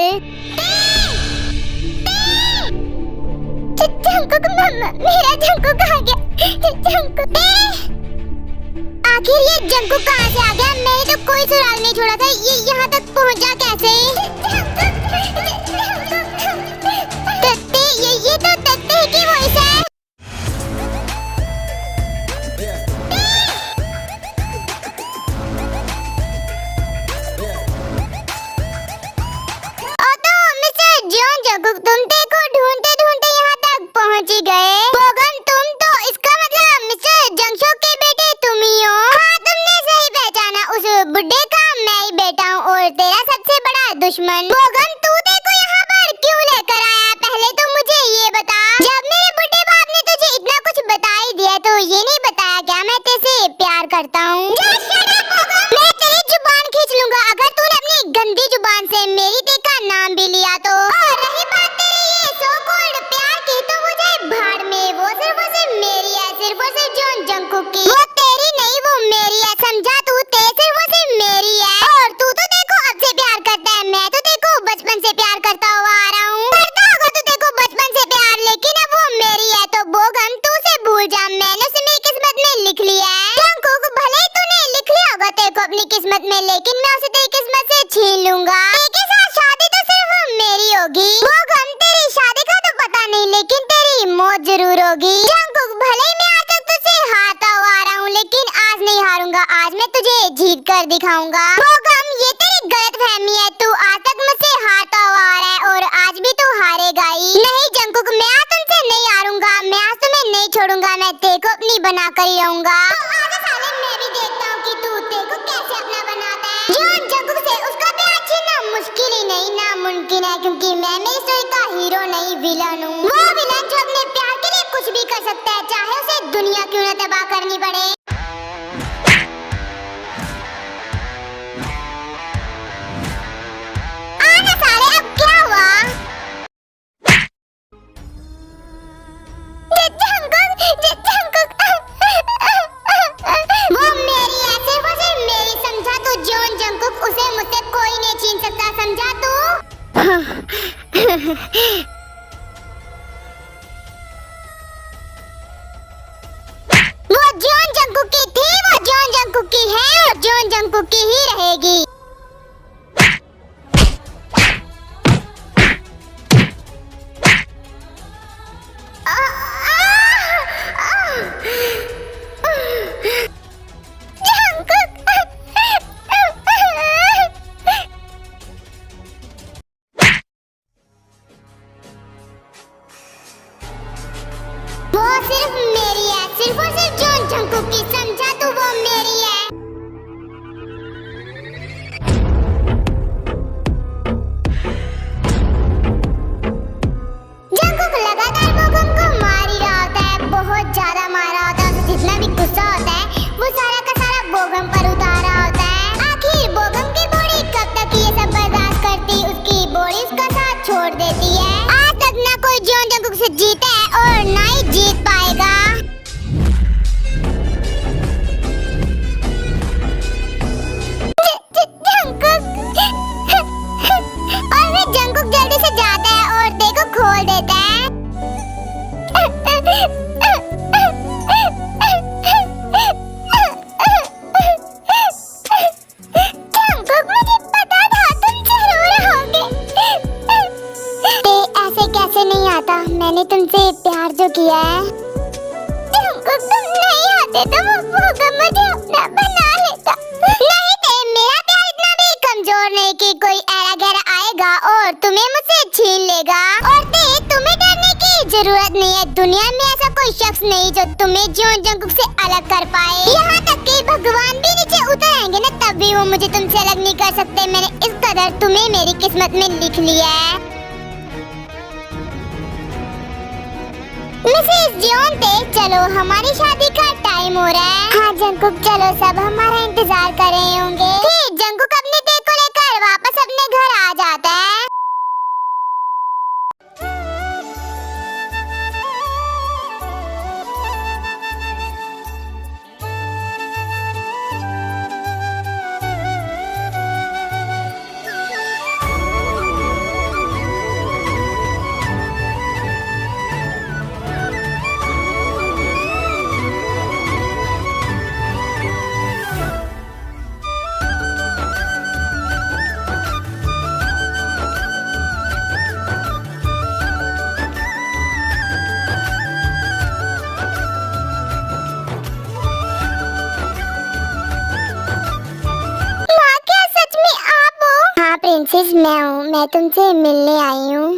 जंकुक, मेरा जंकुक आ गया। जंकुक, आखिर ये जंकुक कहाँ से आ गया? मैंने तो कोई सुराग नहीं छोड़ा था। ये यहाँ तक पहुँचा कैसे? तत्ते, ये तो तत्ते की वॉइस है। तुम ते को ढूंढते ढूंढते यहाँ तक पहुँच ही गए। बोगम, तुम तो, इसका मतलब मिस्टर जंगशोक के बेटे तुम ही हो। हाँ, तुमने सही पहचाना, उस बुड्ढे का मैं ही बेटा हूँ और तेरा सबसे बड़ा दुश्मन। बोगम, तू ते को यहाँ पर क्यों लेकर आया? पहले तो मुझे ये बता। जब मेरे बुड्ढे बाप ने तुझे इतना कुछ बता ही दिया तो ये नहीं बताया क्या मैं तेरे से प्यार करता हूँ? मैं तेरी जुबान खींच लूंगा अगर तूने अपनी गंदी जुबान से मेरी ते का नाम भी लिया तो। और रही बात तेरी ये सो कॉल्ड प्यार की, तो वो जाए भाड़ में। वो सिर्फ और सिर्फ मेरी है, सिर्फ और सिर्फ जॉन जंकुक की। वो तेरी नहीं, वो मेरी है, समझा तू? ते सिर्फ और सिर्फ मेरी है। और तू तो देखो अब से प्यार करता है, मैं तो देखो बचपन से प्यार करता हुआ आ रहा हूँ। करता होगा तो देखो बचपन से प्यार, लेकिन अब वो मेरी है। तो बोगम, तू उसे भूल जा, मैंने उसे मेरी किस्मत में लिख लिया है। जंकुक, भले ही तूने लिख लिया होगा तेरे को अपनी किस्मत में, लेकिन मैं उसे तेरी किस्मत से छीन लूंगा। तेरे साथ शादी तो सिर्फ मेरी होगी। बोगम, तेरी शादी का तो पता नहीं, लेकिन तेरी मौत जरूर होगी। जंकुक, भले ही मैं आज तक तुझसे हारता हुआ आ रहा हूँ, लेकिन आज नहीं हारूंगा। आज मैं तुझे जीत कर दिखाऊंगा। बोगम, ये तेरी गलतफहमी है। तू आज तक मुझसे हारता हुआ आ रहा है और आज भी तू हारेगा ही। नहीं जंकुक, मैं आज तुमसे नहीं हारूंगा। मैं आज तुम्हें नहीं छोड़ूंगा। मैं तेरे को अपनी बना कर ही रहूंगा। मैं भी देखता हूँ कि तू तेरे को कैसे अपना बनाता है। जॉन जंकुक से उसका प्यार छीनना मुश्किल ही नहीं, नामुमकिन है, क्योंकि मैं मेरी स्टोरी का हीरो नहीं, विलन हूँ। वो विलन जो अपने प्यार के लिए कुछ भी कर सकता है, चाहे उसे दुनिया क्यों न तबाह करनी पड़े। आना साले, अब क्या हुआ? वो मेरी है, सिर्फ और सिर्फ मेरी, समझा तू? जॉन जंकुक छीन सकता, समझा तू? वो जॉन जंगकुक की थी, वो जॉन जंगकुक की है, और जॉन जंगकुक की ही रहेगी। वो सिर्फ मेरी है, सिर्फ और सिर्फ जॉन जंगकुक की, समझा तू? वो मेरी है। जंगकुक लगातार बोगम को मार ही रहा होता है, बहुत ज्यादा मार रहा होता है। उसे जितना भी गुस्सा होता है वो सारा का सारा बोगम पर उतार रहा होता है। आखिर बोगम की बॉडी कब तक ये सब बर्दाश्त करती, उसकी बॉडी उसका साथ छोड़ देती है। आज तक ना कोई जॉन जंगकुक से जीता है और ना ही जीत पाएगा। और फिर जंगकुक जल्दी से जाता है और देखो खोल देता है। जंगकुक, मुझे पता था तुम जरूर आओगे। ऐसे कैसे नहीं आता, मैंने तुमसे प्यार जो किया है। जंगकुक, तुम नहीं आते तो वो बोगम मुझे अपना बना लेता। नहीं थे, मेरा प्यार इतना भी कमजोर नहीं कि कोई ऐरा गहरा आएगा और तुम्हें मुझसे छीन लेगा। और तुम्हें डरने की जरूरत नहीं है, दुनिया में ऐसा कोई शख्स नहीं जो तुम्हें जॉन जंगकुक से अलग कर पाए। यहाँ तक कि भगवान भी नीचे उतर आएंगे ना, तब भी वो मुझे तुमसे अलग नहीं कर सकते। मैंने इस कदर तुम्हें मेरी किस्मत में लिख लिया है। मिसेस जॉनते, चलो हमारी शादी का टाइम हो रहा है। हाँ जंगकुक, चलो सब हमारा इंतजार कर रहे होंगे। फिर जंगकुक अपने डेक को लेकर वापस अपने घर आ जाता है। प्रिंसेस, मैं हूँ, मैं तुमसे मिलने आई हूँ।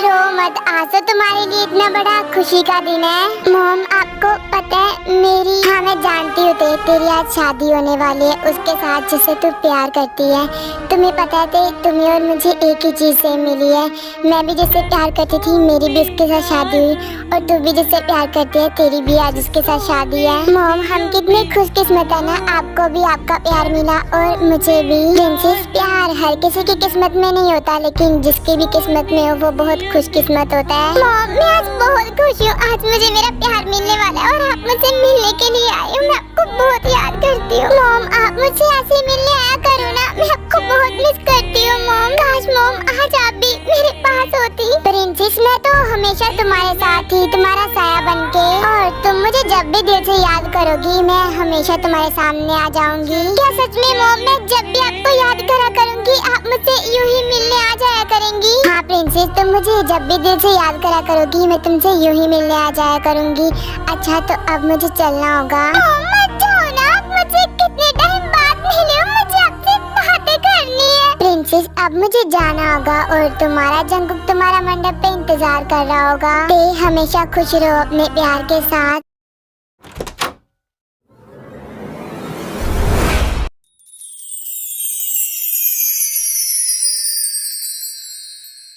रो मत, आज तो तुम्हारे लिए इतना बड़ा खुशी का दिन है। मॉम, आपको पता है मेरी, हाँ मैं जानती हूँ तेरी आज शादी होने वाली है उसके साथ जिससे तू प्यार करती है। तुम्हें पता है तुम्हें और मुझे एक ही चीज से मिली है। मैं भी जिससे प्यार करती थी मेरी भी उसके साथ शादी हुई, और तू भी जिससे प्यार करती है तेरी भी आज उसके साथ शादी है। मॉम, हम कितने खुशकिस्मत है ना, आपको भी आपका प्यार मिला और मुझे भी। प्रिंसेस, प्यार हर किसी की किस्मत में नहीं होता, लेकिन जिसकी भी किस्मत में हो वो बहुत खुशकिस्मत होता है। मॉम, मैं आज बहुत खुश हूँ, आज मुझे मेरा प्यार मिलने वाला है और आप मुझसे मिलने के लिए आई हूँ। मैं आपको बहुत याद करती हूँ। मॉम, आप मुझसे ऐसे मिलने आया करो ना, मैं आपको बहुत मिस करती हूँ। मॉम, काश मॉम आज आप भी मेरे पास होती। प्रिंसेस, मैं तो हमेशा तुम्हारे साथ ही, तुम्हारा साया बनके, और तुम मुझे जब भी दिल से याद करोगी मैं हमेशा तुम्हारे सामने आ जाऊंगी। क्या सच में मॉम, मैं जब भी आपको याद करा करूंगी आप मुझसे यूं ही मिलने आ जाया करेंगी? हाँ प्रिंसेस, तुम मुझे जब भी दिल से याद करा करोगी मैं तुमसे यूं ही मिलने आ जाया करूंगी। अच्छा, तो अब मुझे चलना होगा। मत जाओ ना, आप मुझे कितने टाइम बाद मिले हो, मुझे आपसे बातें करनी है। प्रिंसेस, अब मुझे जाना होगा और तुम्हारा जंगकुक तुम्हारा मंडप पे इंतजार कर रहा होगा। हमेशा खुश रहो अपने प्यार के साथ।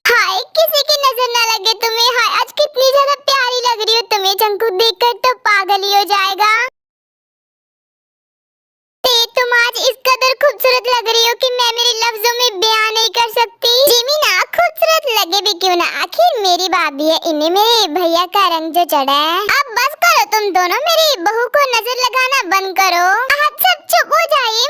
हाय, किसी की नजर ना लगे तुम्हें। हाय, आज कितनी ज्यादा प्यारी लग रही हो, तुम्हें जंगकुक देखकर तो पागल ही हो जाएगा। तुम आज इस कदर खूबसूरत लग रही हो कि मैं मेरे लफ्जों में बयान नहीं कर सकती। जिमी ना, खूबसूरत लगे भी क्यों ना, आखिर मेरी भाभी है, इन्हें मेरे भैया का रंग जो चढ़ा है। अब बस करो तुम दोनों, मेरी बहू को नजर लगाना बंद करो। आज सब चुप हो जाइए,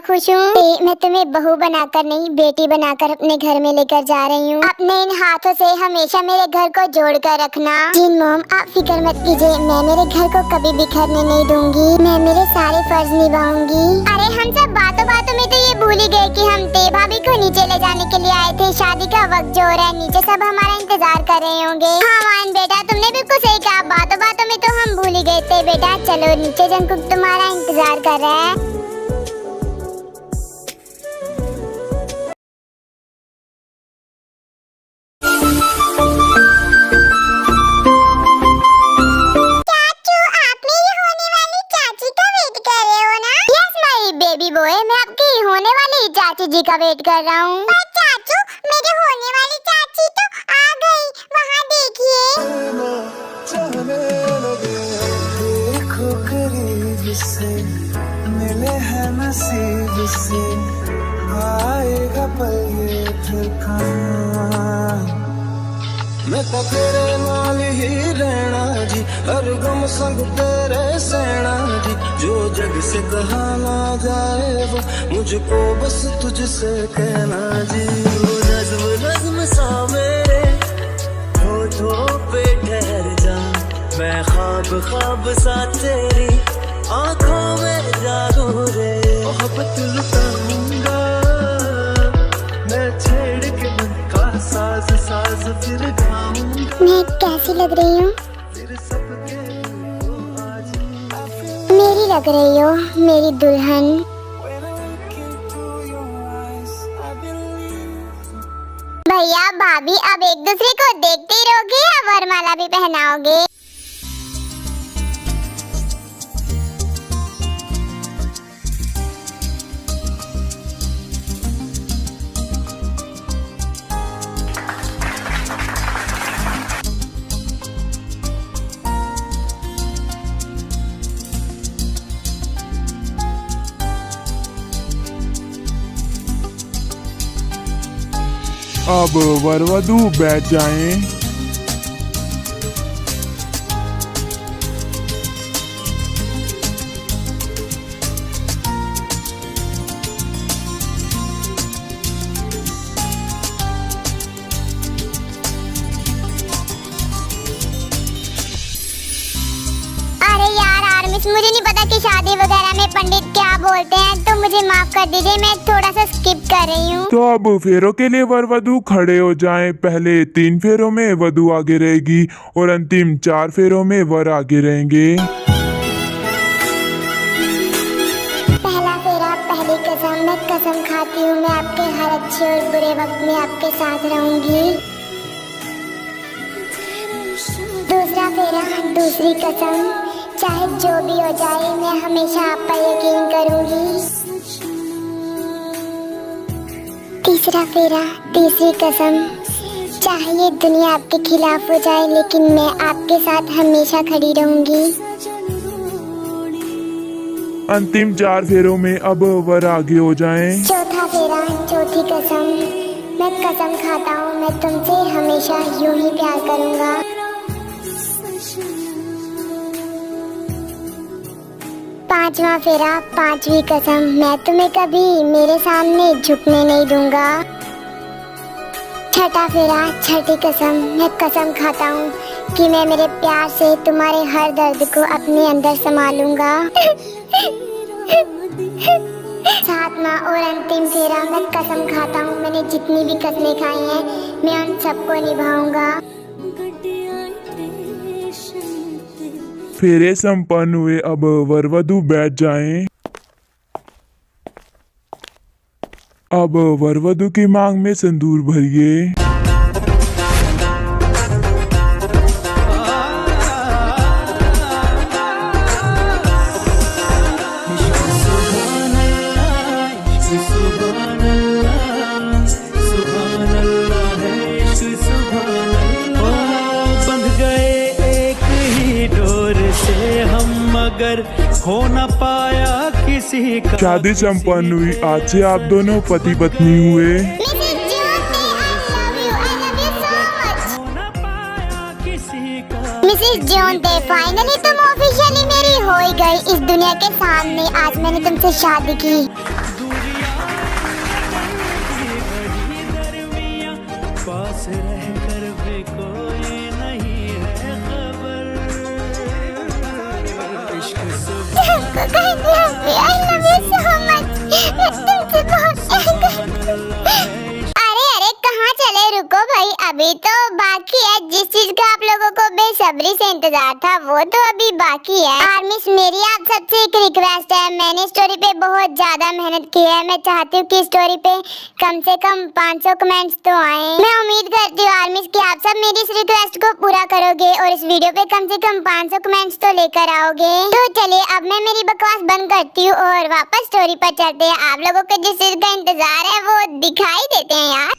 खुश हूँ। मैं तुम्हें बहू बनाकर नहीं, बेटी बनाकर अपने घर में लेकर जा रही हूँ। अपने इन हाथों से हमेशा मेरे घर को जोड़ कर रखना। जी मॉम, आप फिक्र मत कीजिए, मैं मेरे घर को कभी बिखरने नहीं दूंगी। मैं मेरे सारे फर्ज निभाऊंगी। अरे हम सब बातों बातों में तो ये भूल ही गए कि हम ते भाभी को नीचे ले जाने के लिए आए थे। शादी का वक्त जो हो रहा है, नीचे सब हमारा इंतजार कर रहे होंगे। हाँ मान बेटा, तुमने बिल्कुल सही कहा, बातों बातों में तो हम भूल ही गए थे। बेटा चलो नीचे, जंकुक तुम्हारा इंतजार कर रहा है। बेबी बॉय, मैं आपकी होने वाली चाची जी का वेट कर रहा हूँ। चाचू, मेरे होने वाली चाची तो आ गई, वहाँ देखिए। देखो करीब से, मिले हैं नसीब से, आएगा पल ये फिर कहाँ। मैं तो तेरे नाल ही रहना जी, हर गम संग तेरे सहना जी। जो जग से कहा ना जाए वो मुझको बस तुझसे कहना जी। वो नज़्म नज़्म सा मेरे होठों पे ठहर जा, मैं ख्वाब ख्वाब सा तेरी आंखों में जागो रे। मोहब्बत लुटाऊंगा मैं, छेड़ के मन का साज साज फिर गाऊंगा। मैं कैसी लग रही हूँ? मेरी लग रही हो, मेरी दुल्हन। भैया भाभी अब एक दूसरे को देखते ही रहोगे या वरमाला भी पहनाओगे? अब वरवधू बैठ जाएं। मुझे नहीं पता कि शादी वगैरह में पंडित क्या बोलते हैं, तो मुझे माफ कर दीजिए, मैं थोड़ा सा स्किप कर रही हूँ। तो अब फेरों के लिए वरवधू खड़े हो जाएं। पहले 3 फेरों में वधू आगे रहेगी और अंतिम 4 फेरों में वर आगे रहेंगे। पहला फेरा, पहली कसम। मैं कसम खाती हूँ मैं आपके हर अच्छे और बुरे वक्त में आपके साथ रहूंगी। दूसरा फेरा, दूसरी कसम। चाहे जो भी हो जाए, मैं हमेशा आप पर यकीन करूंगी। तीसरा फेरा, तीसरी कसम। चाहे ये दुनिया आपके खिलाफ हो जाए, लेकिन मैं आपके साथ हमेशा खड़ी रहूंगी। अंतिम 4 फेरों में अब वर आगे हो जाएं। चौथा फेरा, चौथी कसम। मैं कसम खाता हूँ मैं तुमसे हमेशा यूं ही प्यार करूंगा। पांचवा फेरा, पांचवी कसम। मैं तुम्हें कभी मेरे सामने झुकने नहीं दूंगा। छठा फेरा, छठी कसम। मैं कसम खाता हूँ कि मैं मेरे प्यार से तुम्हारे हर दर्द को अपने अंदर संभालूंगा। सातवां और अंतिम फेरा, मैं कसम खाता हूँ मैंने जितनी भी कस्में खाई हैं, मैं उन सबको निभाऊंगा। फेरे संपन्न हुए। अब वरवधू बैठ जाएं। अब वरवधू की मांग में सिंदूर भरिए। मगर हो न पाया किसी का। शादी संपन्न हुई। आज से आप दोनों पति पत्नी हुए। मिसेस जोंते, फाइनली तुम ऑफिशियली मेरी हो ही गई इस दुनिया के सामने। आज मैंने तुमसे शादी की। I love you so much. मैं तुमसे बहुत प्यार करती हूँ। अरे अरे कहाँ चले, रुको भाई, अभी तो बाकी है। जिस चीज का आप लोगों को बेसब्री से इंतजार था वो तो अभी बाकी है। आर्मिस, मेरी आप सबसे एक रिक्वेस्ट है, मैंने स्टोरी पे बहुत ज्यादा मेहनत की है। मैं चाहती हूँ कि स्टोरी पे कम से कम 500 कमेंट्स तो आए। मैं उम्मीद करती हूँ आर्मिस कि आप सब मेरी इस रिक्वेस्ट को पूरा करोगे और इस वीडियो पे कम से कम 500 कमेंट्स तो लेकर आओगे। तो चलिए अब मैं मेरी बकवास बंद करती हूँ और वापस स्टोरी पर चलते हैं। आप लोगों को जिस चीज का इंतजार है वो दिखाई देते हैं यार।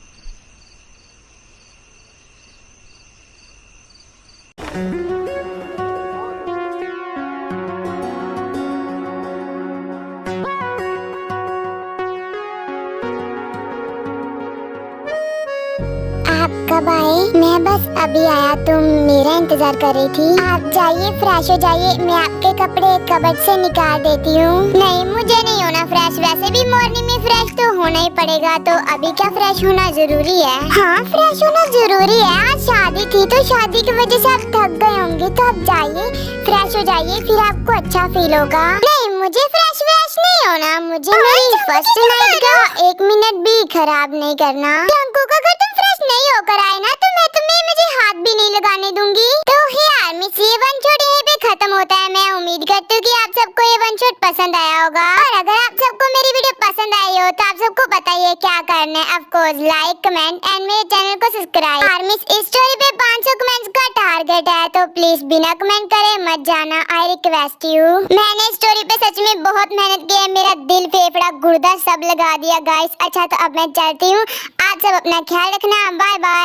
आप कब आए? मैं बस अभी आया, तुम मेरा इंतजार कर रही थी। आप जाइए, फ्रेश हो जाइए, मैं आपके कपड़े कबर्ड से निकाल देती हूँ। नहीं, मुझे नहीं होना फ्रेश, वैसे भी मॉर्निंग में फ्रेश तो होना ही पड़ेगा, तो अभी क्या फ्रेश होना जरूरी है? हाँ, फ्रेश होना जरूरी है। आज शादी थी तो शादी की वजह से आप थक गए होंगे, तो आप जाइए, फ्रेश हो जाइए, फिर आपको अच्छा फील होगा। नहीं, मुझे फ्रेश नहीं होना, मुझे मेरी फर्स्ट नाइट का 1 मिनट भी खराब नहीं करना। टंकू का अगर तुम फ्रेश नहीं होकर आए ना तो मैं तुम्हें मुझे हाथ भी नहीं लगाने दूंगी। तो हे आर्मिस, ये वन शॉट यहीं पे खत्म होता है। मैं उम्मीद करती हूँ कि आप सबको ये वन शॉट पसंद आया होगा, और अगर आप सबको मेरी वीडियो पसंद आई हो तो आप सबको पता ही है क्या करना है। Of course like, comment and मेरे चैनल को सब्सक्राइब। आर्मिस, इस स्टोरी पे 500 कमेंट्स का टारगेट है, तो प्लीज बिना कमेंट करे मत जाना, आई रिक्वेस्ट यू। मैंने स्टोरी पे सच में बहुत मेहनत की है, मेरा दिल, फेफड़ा, गुर्दा सब लगा दिया गाइस। अच्छा तो अब मैं चलती हूँ, आप सब अपना ख्याल रखना, बाय बाय।